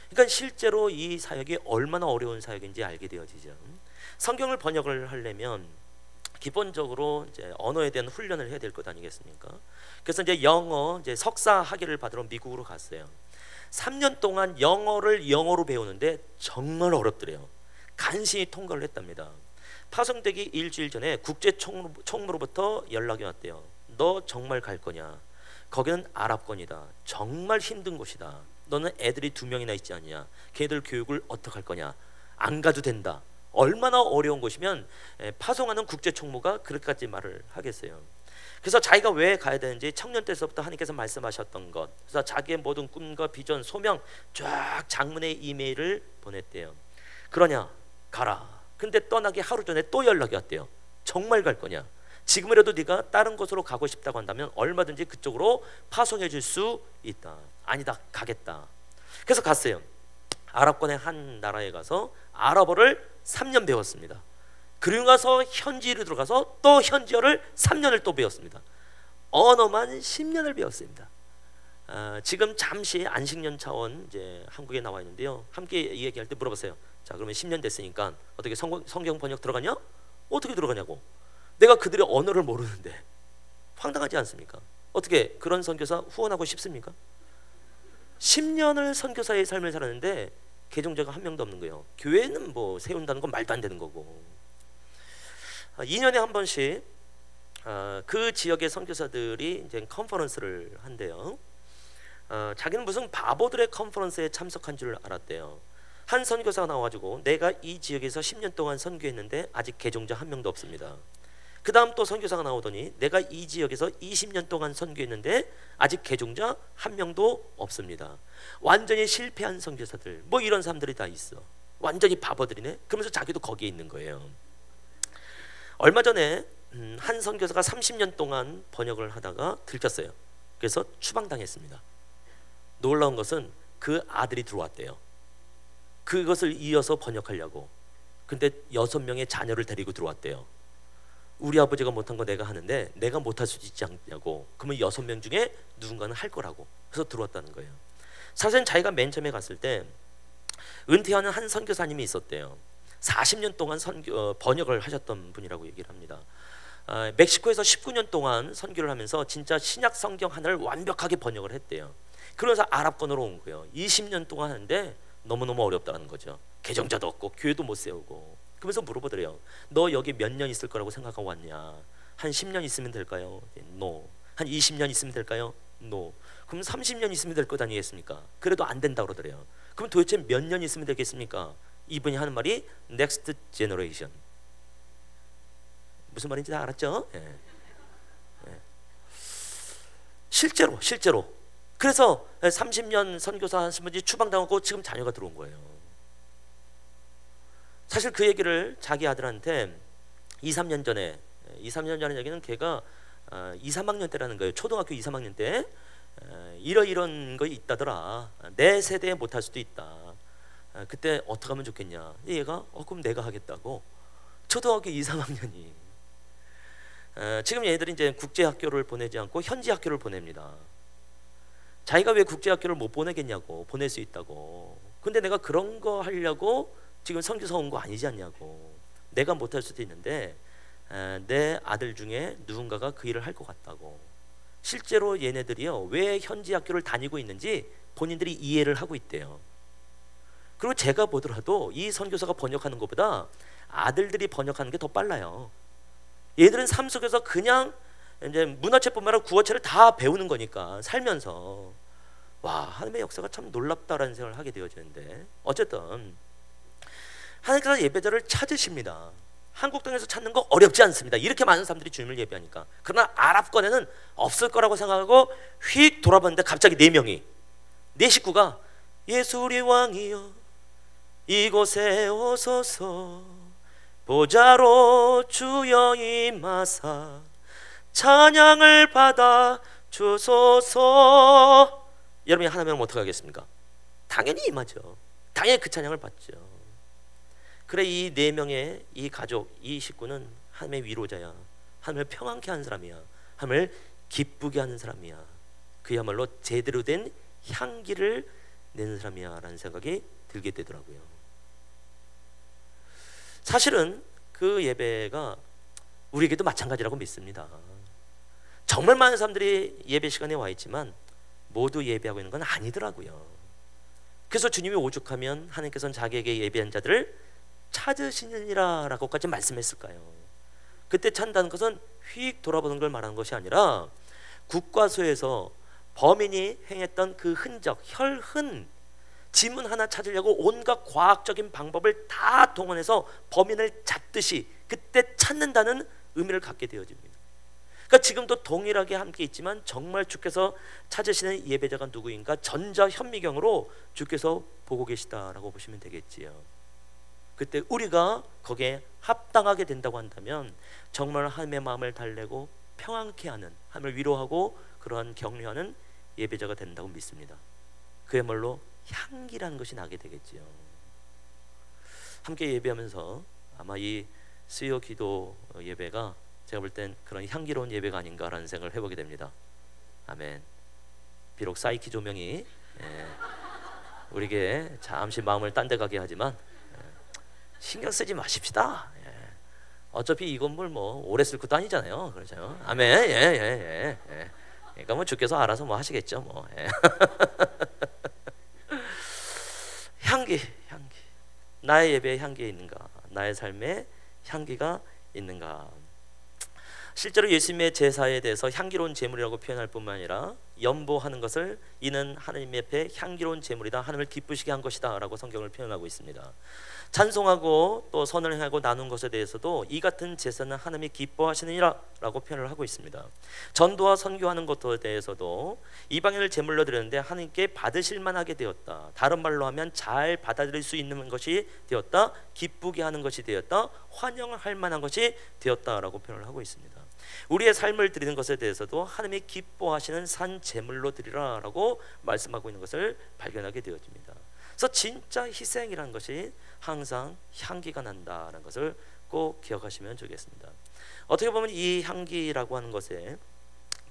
A: 그러니까 실제로 이 사역이 얼마나 어려운 사역인지 알게 되어지죠. 성경을 번역을 하려면 기본적으로 이제 언어에 대한 훈련을 해야 될 것 아니겠습니까? 그래서 이제 영어 이제 석사 학위를 받으러 미국으로 갔어요. 3년 동안 영어를 영어로 배우는데 정말 어렵더래요. 간신히 통과를 했답니다. 파송되기 일주일 전에 국제총무로부터 연락이 왔대요. 너 정말 갈 거냐? 거기는 아랍권이다. 정말 힘든 곳이다. 너는 애들이 2명이나 있지 않냐? 걔들 교육을 어떻게 할 거냐? 안 가도 된다. 얼마나 어려운 곳이면 파송하는 국제총무가 그렇게까지 말을 하겠어요. 그래서 자기가 왜 가야 되는지 청년 때서부터 하나님께서 말씀하셨던 것, 그래서 자기의 모든 꿈과 비전, 소명 쫙 장문의 이메일을 보냈대요. 그러냐? 가라. 근데 떠나기 하루 전에 또 연락이 왔대요. 정말 갈 거냐? 지금이라도 네가 다른 곳으로 가고 싶다고 한다면 얼마든지 그쪽으로 파송해 줄 수 있다. 아니다, 가겠다. 그래서 갔어요. 아랍권의 한 나라에 가서 아랍어를 3년 배웠습니다. 그리고 가서 현지로 들어가서 또 현지어를 3년을 또 배웠습니다. 언어만 10년을 배웠습니다. 지금 잠시 안식년 차원 이제 한국에 나와 있는데요. 함께 얘기할 때 물어봤어요. 자, 그러면 10년 됐으니까 어떻게 성경 번역 들어가냐? 어떻게 들어가냐고. 내가 그들의 언어를 모르는데. 황당하지 않습니까? 어떻게 그런 선교사 후원하고 싶습니까? 10년을 선교사의 삶을 살았는데 개종자가 한 명도 없는 거예요. 교회는 뭐 세운다는 건 말도 안 되는 거고. 2년에 한 번씩 그 지역의 선교사들이 이제 컨퍼런스를 한대요. 자기는 무슨 바보들의 컨퍼런스에 참석한 줄 알았대요. 한 선교사가 나와가지고 내가 이 지역에서 10년 동안 선교했는데 아직 개종자 한 명도 없습니다. 그 다음 또 선교사가 나오더니 내가 이 지역에서 20년 동안 선교했는데 아직 개종자 한 명도 없습니다. 완전히 실패한 선교사들, 뭐 이런 사람들이 다 있어. 완전히 바보들이네. 그러면서 자기도 거기에 있는 거예요. 얼마 전에 한 선교사가 30년 동안 번역을 하다가 들켰어요. 그래서 추방당했습니다. 놀라운 것은 그 아들이 들어왔대요. 그것을 이어서 번역하려고. 근데 6명의 자녀를 데리고 들어왔대요. 우리 아버지가 못한 거 내가 하는데 내가 못할 수도 있지 않냐고. 그러면 6명 중에 누군가는 할 거라고. 그래서 들어왔다는 거예요. 사실은 자기가 맨 처음에 갔을 때 은퇴하는 한 선교사님이 있었대요. 40년 동안 번역을 하셨던 분이라고 얘기를 합니다. 멕시코에서 19년 동안 선교를 하면서 진짜 신약 성경 하나를 완벽하게 번역을 했대요. 그래서 아랍권으로 온 거예요. 20년 동안 하는데 너무너무 어렵다는 거죠. 개정자도 없고 교회도 못 세우고. 그러면서 물어보더래요. 너 여기 몇 년 있을 거라고 생각하고 왔냐? 한 10년 있으면 될까요? No. 한 20년 있으면 될까요? No. 그럼 30년 있으면 될 것 아니겠습니까? 그래도 안 된다 그러더래요. 그럼 도대체 몇 년 있으면 되겠습니까? 이분이 하는 말이 next generation. 무슨 말인지 다 알았죠? 예. 예. 실제로 그래서 30년 선교사 하신 분이 추방당하고 지금 자녀가 들어온 거예요. 사실 그 얘기를 자기 아들한테 2, 3년 전에 얘기는 걔가 2, 3학년 때라는 거예요. 초등학교 2, 3학년 때 이런 거 있다더라. 내 세대에 못할 수도 있다. 그때 어떻게 하면 좋겠냐. 얘가 그럼 내가 하겠다고. 초등학교 2, 3학년이 지금 얘들이 이제 국제학교를 보내지 않고 현지 학교를 보냅니다. 자기가 왜 국제학교를 못 보내겠냐고. 보낼 수 있다고. 근데 내가 그런 거 하려고 지금 선교사 온 거 아니지 않냐고. 내가 못할 수도 있는데 내 아들 중에 누군가가 그 일을 할 것 같다고. 실제로 얘네들이요 왜 현지 학교를 다니고 있는지 본인들이 이해를 하고 있대요. 그리고 제가 보더라도 이 선교사가 번역하는 것보다 아들들이 번역하는 게 더 빨라요. 얘들은 삶 속에서 그냥 이제 문어체뿐만 아니라 구어체를 다 배우는 거니까 살면서 와 하나님의 역사가 참 놀랍다라는 생각을 하게 되어지는데 어쨌든 하나님께서 예배자를 찾으십니다. 한국 땅에서 찾는 거 어렵지 않습니다. 이렇게 많은 사람들이 주님을 예배하니까. 그러나 아랍권에는 없을 거라고 생각하고 휙 돌아봤는데 갑자기 4명이 네 식구가 예수 우리 왕이여 이곳에 오소서 보좌로 주여 임하사 찬양을 받아 주소서. 여러분이 하나님은 어떻게 하겠습니까? 당연히 임하죠. 당연히 그 찬양을 받죠. 그래 이 4명의 이 가족, 이 식구는 하나님의 위로자야. 하나님을 평안케 하는 사람이야. 하나님을 기쁘게 하는 사람이야. 그야말로 제대로 된 향기를 내는 사람이야 라는 생각이 들게 되더라고요. 사실은 그 예배가 우리에게도 마찬가지라고 믿습니다. 정말 많은 사람들이 예배 시간에 와 있지만 모두 예배하고 있는 건 아니더라고요. 그래서 주님이 오죽하면 하나님께서는 자기에게 예배한 자들을 찾으시느니라 라고까지 말씀했을까요? 그때 찾는다는 것은 휙 돌아보는 걸 말하는 것이 아니라 국과수에서 범인이 행했던 그 흔적, 혈흔, 지문 하나 찾으려고 온갖 과학적인 방법을 다 동원해서 범인을 잡듯이 그때 찾는다는 의미를 갖게 되어집니다. 그러니까 지금도 동일하게 함께 있지만 정말 주께서 찾으시는 예배자가 누구인가 전자현미경으로 주께서 보고 계시다라고 보시면 되겠지요. 그때 우리가 거기에 합당하게 된다고 한다면 정말 하나님의 마음을 달래고 평안케 하는, 하나님을 위로하고 그러한 격려하는 예배자가 된다고 믿습니다. 그야말로 향기라는 것이 나게 되겠지요. 함께 예배하면서 아마 이 수요 기도 예배가 제가 볼 땐 그런 향기로운 예배가 아닌가라는 생각을 해보게 됩니다. 아멘. 비록 사이키 조명이 우리에게 잠시 마음을 딴 데 가게 하지만 신경 쓰지 마십시다. 어차피 이 건물 뭐 오래 쓸 것도 아니잖아요. 그렇죠? 아멘. 그러니까 뭐 주께서 알아서 뭐 하시겠죠. 뭐. 향기. 나의 예배에 향기가 있는가? 나의 삶에 향기가 있는가? 실제로 예수님의 제사에 대해서 향기로운 제물이라고 표현할 뿐만 아니라 연보하는 것을 이는 하나님 앞에 향기로운 제물이다, 하나님을 기쁘시게 한 것이다 라고 성경을 표현하고 있습니다. 찬송하고 또 선을 행하고 나눈 것에 대해서도 이 같은 제사는 하나님이 기뻐하시느니라 라고 표현을 하고 있습니다. 전도와 선교하는 것에 대해서도 이방인을 제물로 드렸는데 하나님께 받으실 만하게 되었다, 다른 말로 하면 잘 받아들일 수 있는 것이 되었다, 기쁘게 하는 것이 되었다, 환영할 만한 것이 되었다 라고 표현을 하고 있습니다. 우리의 삶을 드리는 것에 대해서도 하나님이 기뻐하시는 산 제물로 드리라 라고 말씀하고 있는 것을 발견하게 되어집니다. 그래서 진짜 희생이라는 것이 항상 향기가 난다는 것을 꼭 기억하시면 좋겠습니다. 어떻게 보면 이 향기라고 하는 것에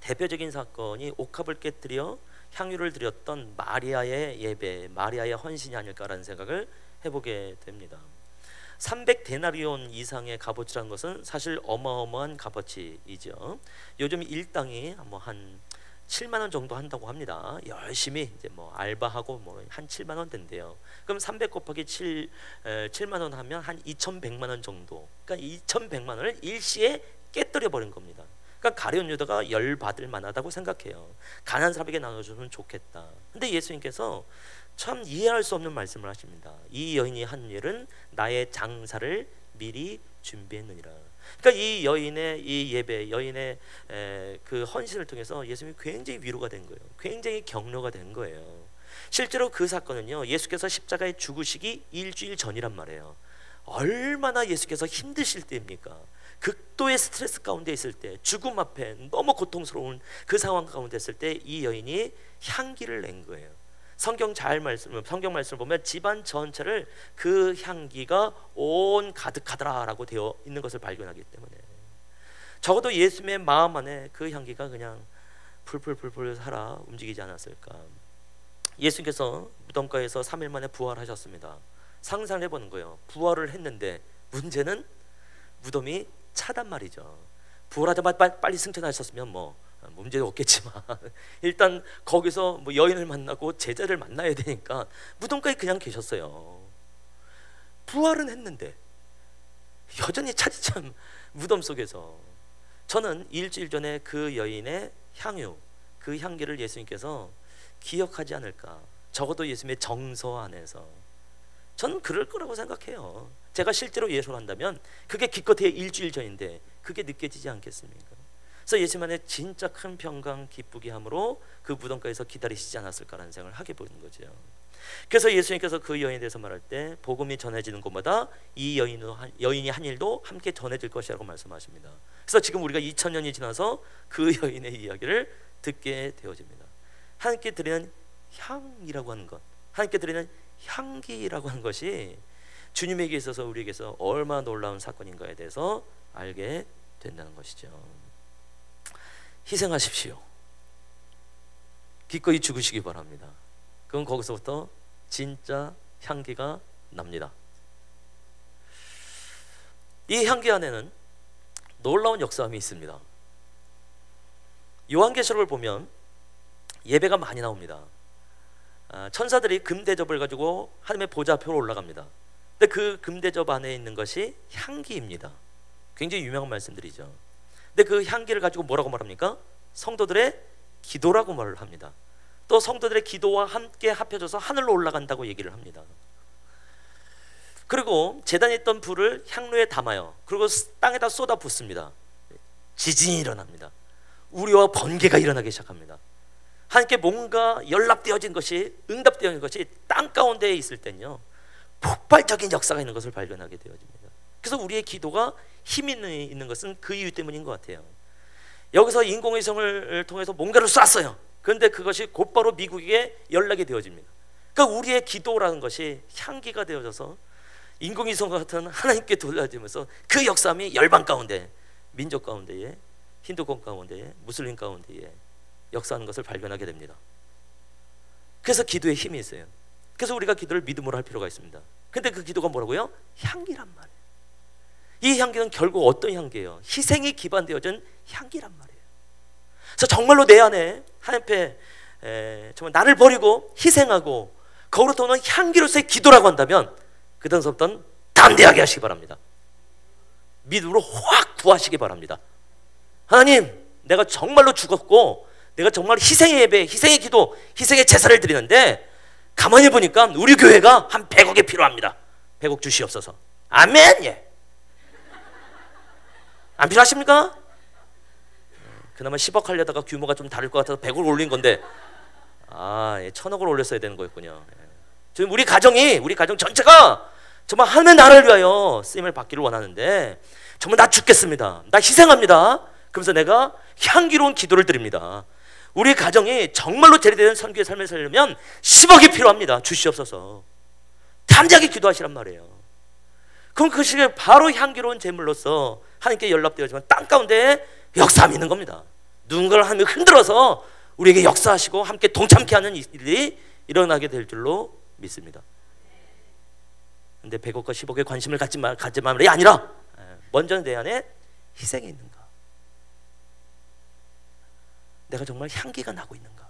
A: 대표적인 사건이 옥합을 깨뜨려 향유를 드렸던 마리아의 예배, 마리아의 헌신이 아닐까라는 생각을 해보게 됩니다. 300데나리온 이상의 값어치라는 것은 사실 어마어마한 값어치이죠. 요즘 일당이 뭐 한 7만 원 정도 한다고 합니다. 열심히 이제 뭐 알바하고 뭐 한 7만 원 된대요. 그럼 300 곱하기 7만 원 하면 한 2,100만 원 정도. 그러니까 2,100만 원을 일시에 깨뜨려 버린 겁니다. 그러니까 가룟 유다가 열 받을 만하다고 생각해요. 가난한 사람에게 나눠주면 좋겠다. 근데 예수님께서 참 이해할 수 없는 말씀을 하십니다. 이 여인이 한 일은 나의 장사를 미리 준비했느니라. 그러니까 이 여인의 이 예배, 여인의 그 헌신을 통해서 예수님이 굉장히 위로가 된 거예요. 굉장히 격려가 된 거예요. 실제로 그 사건은요, 예수께서 십자가에 죽으시기 일주일 전이란 말이에요. 얼마나 예수께서 힘드실 때입니까? 극도의 스트레스 가운데 있을 때, 죽음 앞에 너무 고통스러운 그 상황 가운데 있을 때 이 여인이 향기를 낸 거예요. 성경 말씀을 보면 집안 전체를 그 향기가 온 가득하더라라고 되어 있는 것을 발견하기 때문에 적어도 예수님의 마음 안에 그 향기가 그냥 풀풀풀풀 살아 움직이지 않았을까. 예수님께서 무덤가에서 3일 만에 부활하셨습니다. 상상을 해보는 거예요. 부활을 했는데 문제는 무덤이 차단 말이죠. 부활하자마자 빨리 승천하셨으면 뭐 문제도 없겠지만 일단 거기서 뭐 여인을 만나고 제자를 만나야 되니까 무덤가에 그냥 계셨어요. 부활은 했는데 여전히 차디찬 무덤 속에서. 저는 일주일 전에 그 여인의 향유, 그 향기를 예수님께서 기억하지 않을까. 적어도 예수님의 정서 안에서 저는 그럴 거라고 생각해요. 제가 실제로 예수를 한다면 그게 기껏해야 일주일 전인데 그게 느껴지지 않겠습니까? 그래서 예수님 안에 진짜 큰 평강 기쁘게 함으로 그 무덤가에서 기다리시지 않았을까라는 생각을 하게 보이는 거죠. 그래서 예수님께서 그 여인에 대해서 말할 때 복음이 전해지는 곳마다 이 여인이 한 일도 함께 전해질 것이라고 말씀하십니다. 그래서 지금 우리가 2000년이 지나서 그 여인의 이야기를 듣게 되어집니다. 하나님께 드리는 향이라고 하는 것, 하나님께 드리는 향기라고 하는 것이 주님에게 있어서 우리에게서 얼마나 놀라운 사건인가에 대해서 알게 된다는 것이죠. 희생하십시오. 기꺼이 죽으시기 바랍니다. 그럼 거기서부터 진짜 향기가 납니다. 이 향기 안에는 놀라운 역사함이 있습니다. 요한계시록을 보면 예배가 많이 나옵니다. 천사들이 금대접을 가지고 하나님의 보좌 앞으로 올라갑니다. 근데 그 금대접 안에 있는 것이 향기입니다. 굉장히 유명한 말씀들이죠. 근데 그 향기를 가지고 뭐라고 말합니까? 성도들의 기도라고 말을 합니다. 또 성도들의 기도와 함께 합혀져서 하늘로 올라간다고 얘기를 합니다. 그리고 제단에 있던 불을 향로에 담아요. 그리고 땅에다 쏟아 붓습니다. 지진이 일어납니다. 우리와 번개가 일어나기 시작합니다. 하나님께 뭔가 연락되어진 것이, 응답되어진 것이 땅 가운데에 있을 땐요, 폭발적인 역사가 있는 것을 발견하게 되어집니다. 그래서 우리의 기도가 힘이 있는 것은 그 이유 때문인 것 같아요. 여기서 인공위성을 통해서 뭔가를 쐈어요. 그런데 그것이 곧바로 미국에 연락이 되어집니다. 그러니까 우리의 기도라는 것이 향기가 되어져서 인공위성 같은 하나님께 돌려지면서 그 역사함이 열방 가운데, 민족 가운데에, 힌두권 가운데에, 무슬림 가운데에 역사하는 것을 발견하게 됩니다. 그래서 기도에 힘이 있어요. 그래서 우리가 기도를 믿음으로 할 필요가 있습니다. 근데 그 기도가 뭐라고요? 향기란 말이에요. 이 향기는 결국 어떤 향기예요? 희생이 기반되어진 향기란 말이에요. 그래서 정말로 내 안에 하나님 앞에 정말 나를 버리고 희생하고 거기로부터 오는 향기로서의 기도라고 한다면 그 다음부터는 담대하게 하시기 바랍니다. 믿음으로 확 구하시기 바랍니다. 하나님, 내가 정말로 죽었고 내가 정말 희생의 예배, 희생의 기도, 희생의 제사를 드리는데 가만히 보니까 우리 교회가 한 100억이 필요합니다. 100억 주시옵소서. 아멘. 예. 안 필요하십니까? 그나마 10억 하려다가 규모가 좀 다를 것 같아서 100을 올린 건데 1000억을 올렸어야 되는 거였군요. 지금 우리 가정 전체가 정말 하나님의 나라를 위하여 쓰임을 받기를 원하는데 정말 나 죽겠습니다. 나 희생합니다. 그러면서 내가 향기로운 기도를 드립니다. 우리 가정이 정말로 제대로 된 선교의 삶을 살려면 10억이 필요합니다. 주시옵소서. 담대하게 기도하시란 말이에요. 그럼 그 시기에 바로 향기로운 제물로서 하나님께 연락되어지만 땅 가운데 역사함이 있는 겁니다. 누군가를 하나님이 흔들어서 우리에게 역사하시고 함께 동참케 하는 일이 일어나게 될 줄로 믿습니다. 근데 100억과 10억에 관심을 갖지 말이 아니라 먼저 내 안에 희생이 있는가, 내가 정말 향기가 나고 있는가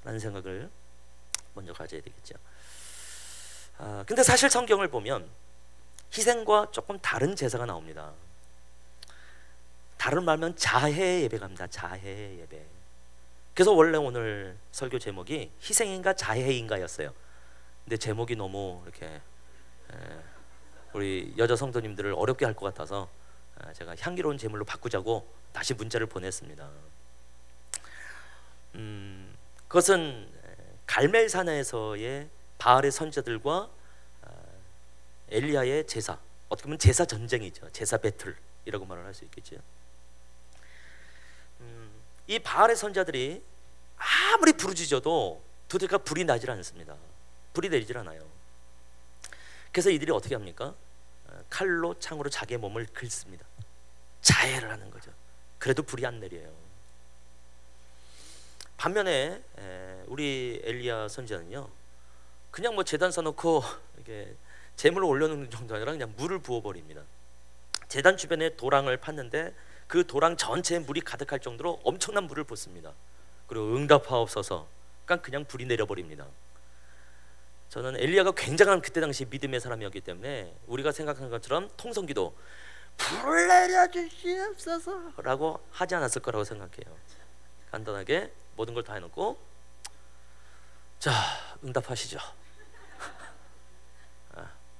A: 라는 생각을 먼저 가져야 되겠죠. 근데 사실 성경을 보면 희생과 조금 다른 제사가 나옵니다. 다른 말하면 자해 예배가 합니다. 자해 예배. 그래서 원래 오늘 설교 제목이 희생인가 자해인가였어요. 근데 제목이 너무 이렇게 우리 여자 성도님들을 어렵게 할 것 같아서 제가 향기로운 제물로 바꾸자고 다시 문자를 보냈습니다. 그것은 갈멜산에서의 바알의 선지자들과 엘리야의 제사, 어떻게 보면 제사 전쟁이죠. 제사 배틀이라고 말을 할 수 있겠죠. 이 바알의 선지자들이 아무리 부르짖어도 도대체 불이 나질 않습니다. 불이 내리질 않아요. 그래서 이들이 어떻게 합니까? 칼로 창으로 자기의 몸을 긁습니다. 자해를 하는 거죠. 그래도 불이 안 내려요. 반면에 우리 엘리야 선지자는요, 그냥 뭐 제단 써놓고 이렇게 제물을 올려놓는 정도 아니라 그냥 물을 부어버립니다. 제단 주변에 도랑을 팠는데 그 도랑 전체에 물이 가득할 정도로 엄청난 물을 붓습니다. 그리고 응답하옵소서, 그냥 불이 내려버립니다. 저는 엘리야가 굉장한 그때 당시 믿음의 사람이었기 때문에 우리가 생각하는 것처럼 통성기도 불을 내려주시옵소서 라고 하지 않았을 거라고 생각해요. 간단하게 모든 걸 다 해놓고 자, 응답하시죠.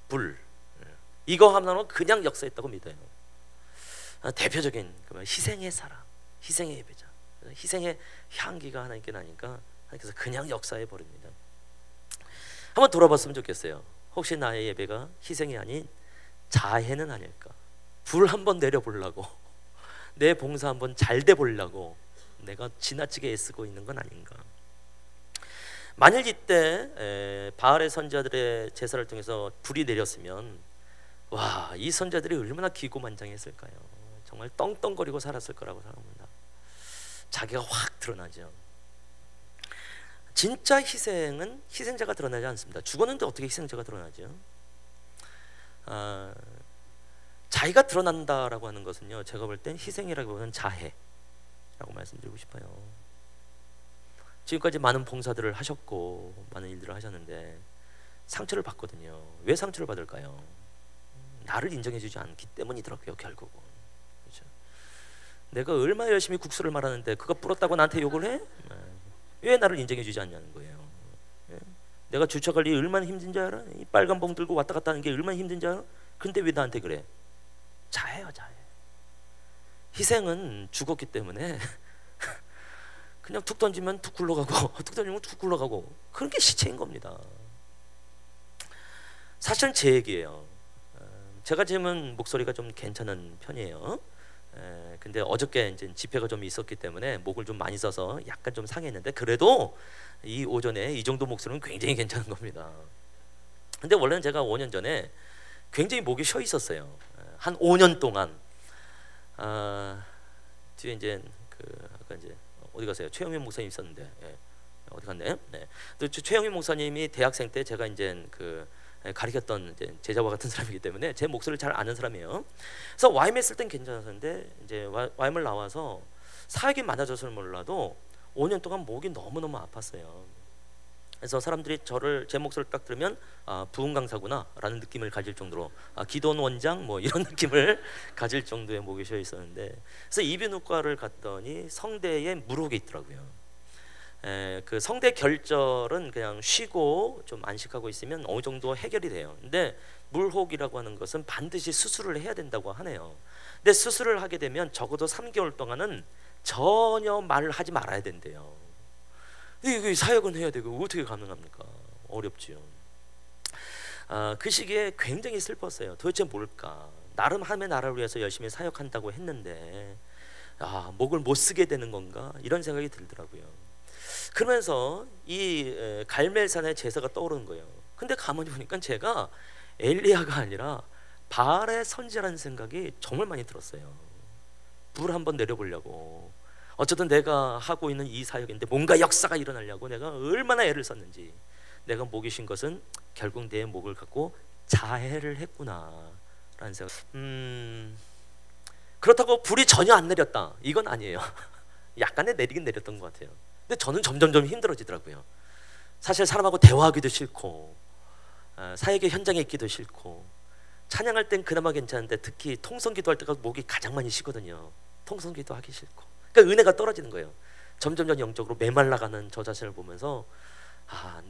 A: 불, 이거 하나로 그냥 역사했다고 믿어요. 대표적인 희생의 사랑, 희생의 예배자, 희생의 향기가 하나님께 나니까 하나님께서 그냥 역사해 버립니다. 한번 돌아봤으면 좋겠어요. 혹시 나의 예배가 희생이 아닌 자해는 아닐까? 불 한번 내려보려고, 내 봉사 한번 잘 돼 보려고 내가 지나치게 애쓰고 있는 건 아닌가? 만일 이때 바알의 선지자들의 제사를 통해서 불이 내렸으면 와, 이 선지자들이 얼마나 기고만장했을까요? 정말 떵떵거리고 살았을 거라고 생각합니다. 자기가 확 드러나죠. 진짜 희생은 희생자가 드러나지 않습니다. 죽었는데 어떻게 희생자가 드러나죠? 자기가 드러난다라고 하는 것은요, 제가 볼 땐 희생이라기보다는 자해라고 말씀드리고 싶어요. 지금까지 많은 봉사들을 하셨고 많은 일들을 하셨는데 상처를 받거든요. 왜 상처를 받을까요? 나를 인정해주지 않기 때문이더라고요, 결국은. 그렇죠? 내가 얼마나 열심히 국수를 말하는데 그거 불었다고 나한테 욕을 해? 왜 나를 인정해주지 않냐는 거예요. 내가 주차관리 얼마나 힘든지 알아? 이 빨간 봉 들고 왔다 갔다 하는 게 얼마나 힘든지 알아? 근데 왜 나한테 그래? 자해요, 자해. 희생은 죽었기 때문에 그냥 툭 던지면 툭 굴러가고 툭 던지면 툭 굴러가고, 그런 게 시체인 겁니다. 사실은 제 얘기예요. 제가 지금은 목소리가 좀 괜찮은 편이에요. 근데 어저께 이제 집회가 좀 있었기 때문에 목을 좀 많이 써서 약간 좀 상했는데, 그래도 이 오전에 이 정도 목소리는 굉장히 괜찮은 겁니다. 근데 원래는 제가 5년 전에 굉장히 목이 쉬어 있었어요. 한 5년 동안. 뒤에 이제 아까 이제 어디 가세요? 최영민 목사님 있었는데, 어디 갔네? 네. 또 최영민 목사님이 대학생 때 제가 이제 가르쳤던 이제 제자와 같은 사람이기 때문에 제 목소리를 잘 아는 사람이에요. 그래서 와임 했을 땐 괜찮았는데 이제 와임을 나와서 사역이 많아져서는 몰라도 5년 동안 목이 너무너무 아팠어요. 그래서 사람들이 제 목소리를 딱 들으면 부흥 강사구나 라는 느낌을 가질 정도로 기도원 원장 뭐 이런 느낌을 가질 정도의 목이 쉬어 있었는데, 그래서 이비인후과를 갔더니 성대에 물혹이 있더라고요. 그 성대 결절은 그냥 쉬고 좀 안식하고 있으면 어느 정도 해결이 돼요. 근데 물혹이라고 하는 것은 반드시 수술을 해야 된다고 하네요. 근데 수술을 하게 되면 적어도 3개월 동안은 전혀 말을 하지 말아야 된대요. 이거 사역은 해야 되고 어떻게 가능합니까? 어렵지요. 그 시기에 굉장히 슬펐어요. 도대체 뭘까? 나름 하나님의 나라를 위해서 열심히 사역한다고 했는데 목을 못 쓰게 되는 건가? 이런 생각이 들더라고요. 그러면서 이 갈멜산의 제사가 떠오르는 거예요. 근데 가만히 보니까 제가 엘리야가 아니라 바알의 선지라는 생각이 정말 많이 들었어요. 불 한번 내려보려고, 어쨌든 내가 하고 있는 이 사역인데 뭔가 역사가 일어나려고 내가 얼마나 애를 썼는지, 내가 목이 쉰 것은 결국 내 목을 갖고 자해를 했구나 라는 생각. 그렇다고 불이 전혀 안 내렸다 이건 아니에요. 약간의 내리긴 내렸던 것 같아요. 근데 저는 점점점 힘들어지더라고요. 사실 사람하고 대화하기도 싫고, 사역의 현장에 있기도 싫고, 찬양할 땐 그나마 괜찮은데 특히 통성기도 할 때가 목이 가장 많이 쉬거든요. 통성기도 하기 싫고, 그러니까 은혜가 떨어지는 거예요. 점점점 영적으로 메말라가는 저 자신을 보면서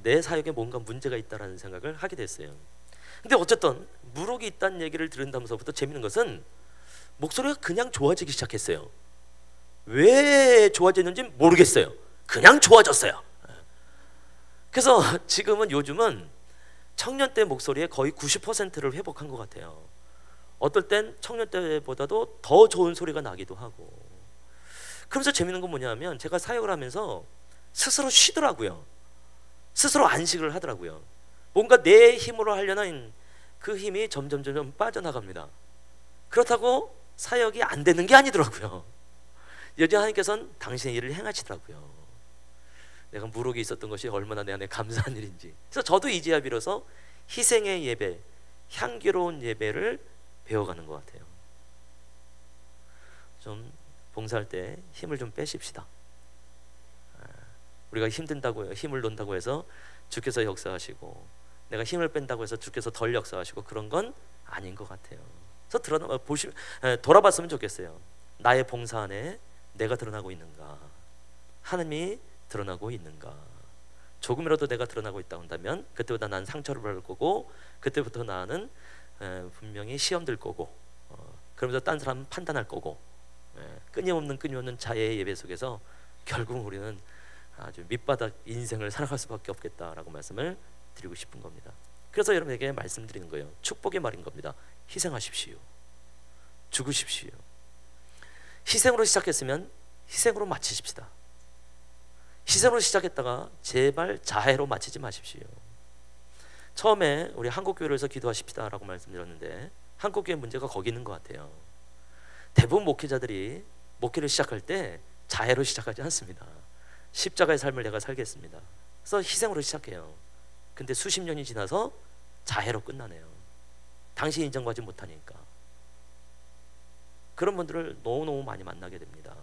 A: 내 사역에 뭔가 문제가 있다라는 생각을 하게 됐어요. 근데 어쨌든 물혹이 있다는 얘기를 들은다면서부터 재밌는 것은 목소리가 그냥 좋아지기 시작했어요. 왜 좋아졌는지 모르겠어요. 그냥 좋아졌어요. 그래서 요즘은 청년 때 목소리의 거의 90%를 회복한 것 같아요. 어떨 땐 청년 때보다도 더 좋은 소리가 나기도 하고. 그러면서 재밌는 건 뭐냐면 제가 사역을 하면서 스스로 쉬더라고요. 스스로 안식을 하더라고요. 뭔가 내 힘으로 하려는 그 힘이 점점 빠져나갑니다. 그렇다고 사역이 안 되는 게 아니더라고요. 여전히 하나님께서는 당신의 일을 행하시더라고요. 내가 무록이 있었던 것이 얼마나 내 안에 감사한 일인지. 그래서 저도 이제야 비로소 희생의 예배, 향기로운 예배를 배워가는 것 같아요. 좀 봉사할 때 힘을 좀 빼십시다. 우리가 힘든다고 힘을 놓는다고 해서 주께서 역사하시고, 내가 힘을 뺀다고 해서 주께서 덜 역사하시고, 그런 건 아닌 것 같아요. 그래서 돌아봤으면 좋겠어요. 나의 봉사 안에 내가 드러나고 있는가? 하나님이 드러나고 있는가? 조금이라도 내가 드러나고 있다 한다면 그때보다 난 상처를 받을 거고, 그때부터 나는 분명히 시험 들 거고, 그러면서 딴 사람 판단할 거고, 끊임없는 자애의 예배 속에서 결국 우리는 아주 밑바닥 인생을 살아갈 수밖에 없겠다라고 말씀을 드리고 싶은 겁니다. 그래서 여러분에게 말씀드리는 거예요. 축복의 말인 겁니다. 희생하십시오. 죽으십시오. 희생으로 시작했으면 희생으로 마치십시다. 희생으로 시작했다가 제발 자해로 마치지 마십시오. 처음에 우리 한국교회에서 기도하십시다 라고 말씀드렸는데, 한국교회 문제가 거기 있는 것 같아요. 대부분 목회자들이 목회를 시작할 때 자해로 시작하지 않습니다. 십자가의 삶을 내가 살겠습니다. 그래서 희생으로 시작해요. 근데 수십 년이 지나서 자해로 끝나네요. 당신이 인정받지 못하니까. 그런 분들을 너무너무 많이 만나게 됩니다.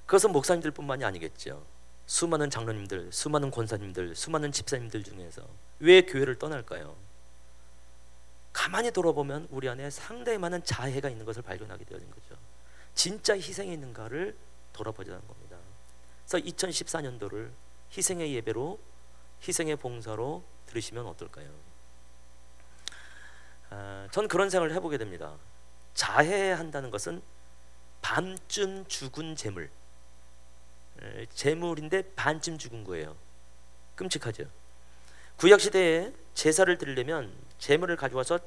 A: 그것은 목사님들뿐만이 아니겠죠. 수많은 장로님들, 수많은 권사님들, 수많은 집사님들 중에서 왜 교회를 떠날까요? 가만히 돌아보면 우리 안에 상당히 많은 자해가 있는 것을 발견하게 되는 거죠. 진짜 희생이 있는가를 돌아보자는 겁니다. 그래서 2014년도를 희생의 예배로, 희생의 봉사로 들으시면 어떨까요? 전 그런 생각을 해보게 됩니다. 자해한다는 것은 반쯤 죽은 재물, 재물인데 반쯤 죽은 거예요. 끔찍하죠. 구약시대에 제사를 드리려면 재물을 가져와서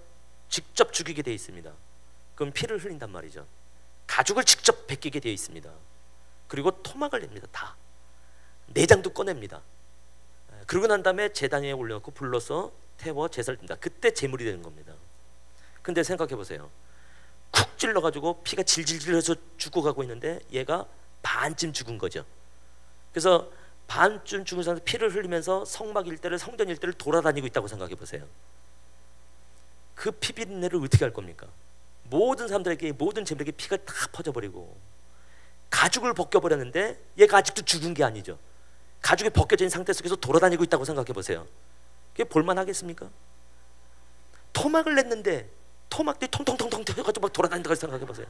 A: 직접 죽이게 되어 있습니다. 그럼 피를 흘린단 말이죠. 가죽을 직접 벗기게 되어 있습니다. 그리고 토막을 냅니다. 다 내장도 꺼냅니다. 그러고 난 다음에 제단 위에 올려놓고 불러서 태워 제사를 드립니다. 그때 제물이 되는 겁니다. 근데 생각해 보세요. 쿡 찔러가지고 피가 질질질 해서 죽어가고 있는데 얘가 반쯤 죽은 거죠. 그래서 반쯤 죽은 상태에서 피를 흘리면서 성막 일대를, 성전 일대를 돌아다니고 있다고 생각해 보세요. 그 피 비린내를 어떻게 할 겁니까? 모든 사람들에게, 모든 재물에게 피가 다 퍼져버리고 가죽을 벗겨버렸는데 얘가 아직도 죽은 게 아니죠. 가죽이 벗겨진 상태 속에서 돌아다니고 있다고 생각해 보세요. 그게 볼만하겠습니까? 토막을 냈는데 토막들이 통통통통 해가지고 막 돌아다닌다고 생각해 보세요.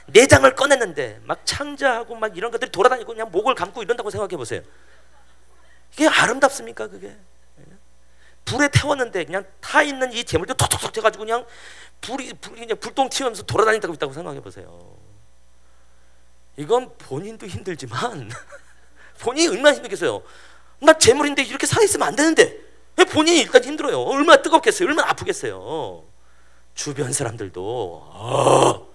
A: 내장을 꺼냈는데 막 창자하고 막 이런 것들이 돌아다니고 그냥 목을 감고 이런다고 생각해 보세요. 이게 아름답습니까? 그게 불에 태웠는데 그냥 타 있는 이 재물도 톡톡톡 해가지고 그냥 불이 그냥 불똥 튀면서 돌아다닌다고 있다고 생각해 보세요. 이건 본인도 힘들지만 본인이 얼마나 힘들겠어요. 나 재물인데 이렇게 살아있으면 안 되는데 본인이 일단 힘들어요. 얼마나 뜨겁겠어요. 얼마나 아프겠어요. 주변 사람들도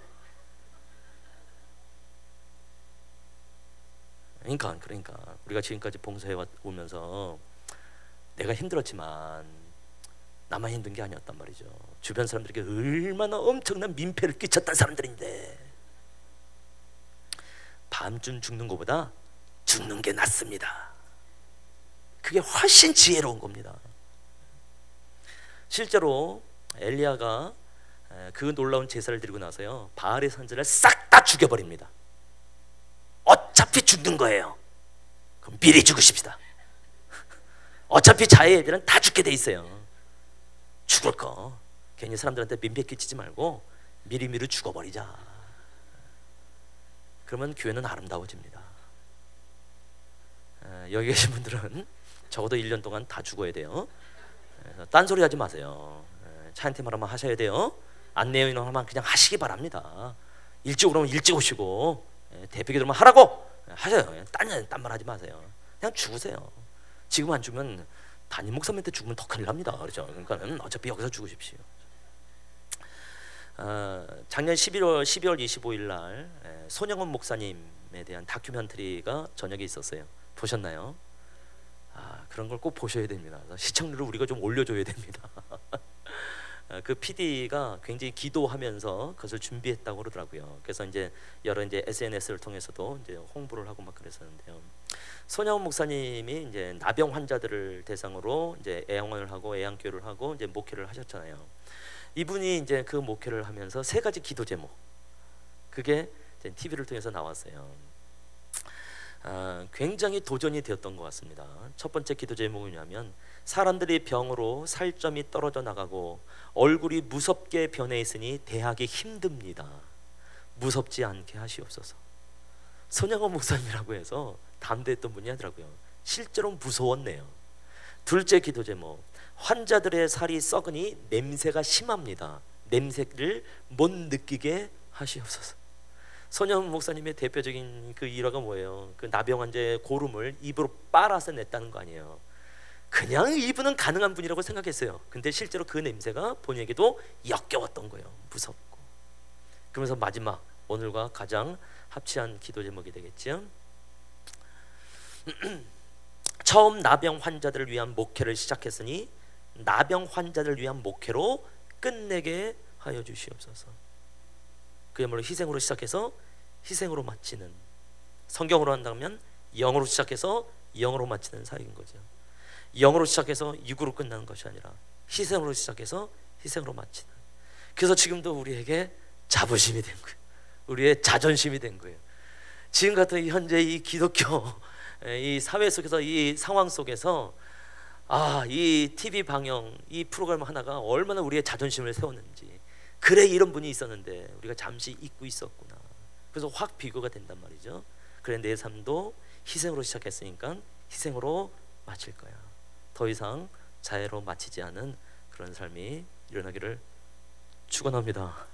A: 그러니까 우리가 지금까지 봉사해 오면서 내가 힘들었지만 나만 힘든 게 아니었단 말이죠. 주변 사람들에게 얼마나 엄청난 민폐를 끼쳤던 사람들인데 밤쯤 죽는 것보다 죽는 게 낫습니다. 그게 훨씬 지혜로운 겁니다. 실제로 엘리야가 그 놀라운 제사를 드리고 나서요, 바알의 선지자를 싹 다 죽여버립니다. 어차피 죽는 거예요. 그럼 미리 죽으십시다. 어차피 자의 애들은 다 죽게 돼 있어요. 죽을 거 괜히 사람들한테 민폐 끼치지 말고 미리미리 죽어버리자. 그러면 교회는 아름다워집니다. 여기 계신 분들은 적어도 1년 동안 다 죽어야 돼요. 딴소리 하지 마세요. 차한테 말하면 하셔야 돼요. 안내 인원하면 그냥 하시기 바랍니다. 일찍 오면 일찍 오시고, 대표기 들으면 하라고 하셔요. 딴 말 하지 마세요. 그냥 죽으세요. 지금 안 죽으면 담임 목사님한테 죽으면 더 큰일 납니다. 그렇죠? 그러니까 어차피 여기서 죽으십시오. 작년 12월 25일 날 손영원 목사님에 대한 다큐멘터리가 저녁에 있었어요. 보셨나요? 그런 걸 꼭 보셔야 됩니다. 시청률을 우리가 좀 올려줘야 됩니다. 그 PD가 굉장히 기도하면서 그것을 준비했다고 그러더라고요. 그래서 이제 여러 SNS를 통해서도 이제 홍보를 하고 막 그랬었는데요. 손영원 목사님이 이제 나병 환자들을 대상으로 이제 애양원을 하고 애양교를 하고 이제 목회를 하셨잖아요. 이분이 이제 그 목회를 하면서 3가지 기도 제목, 그게 이제 TV를 통해서 나왔어요. 굉장히 도전이 되었던 것 같습니다. 첫 번째 기도 제목은 뭐냐면, 사람들이 병으로 살점이 떨어져 나가고 얼굴이 무섭게 변해 있으니 대하기 힘듭니다. 무섭지 않게 하시옵소서. 손영원 목사님이라고 해서 담대했던 분이 하더라고요. 실제로 무서웠네요. 둘째 기도 제목, 환자들의 살이 썩으니 냄새가 심합니다. 냄새를 못 느끼게 하시옵소서. 손영원 목사님의 대표적인 그 일화가 뭐예요? 그 나병 환자의 고름을 입으로 빨아서 냈다는 거 아니에요. 그냥 이분은 가능한 분이라고 생각했어요. 근데 실제로 그 냄새가 본인에게도 역겨웠던 거예요. 무섭고. 그러면서 마지막, 오늘과 가장 합치한 기도 제목이 되겠죠. 처음 나병 환자들을 위한 목회를 시작했으니 나병 환자들을 위한 목회로 끝내게 하여 주시옵소서. 그야말로 희생으로 시작해서 희생으로 마치는, 성경으로 한다면 영으로 시작해서 영으로 마치는 사역인 거죠. 영으로 시작해서 육으로 끝나는 것이 아니라 희생으로 시작해서 희생으로 마치는. 그래서 지금도 우리에게 자부심이 된 거예요. 우리의 자존심이 된 거예요. 지금 같은 현재 이 기독교 이 사회 속에서, 이 상황 속에서 이 TV 방영, 이 프로그램 하나가 얼마나 우리의 자존심을 세웠는지. 그래, 이런 분이 있었는데 우리가 잠시 잊고 있었구나. 그래서 확 비교가 된단 말이죠. 그래, 내 삶도 희생으로 시작했으니까 희생으로 마칠 거야. 더 이상 자애로 마치지 않은 그런 삶이 일어나기를 축원합니다.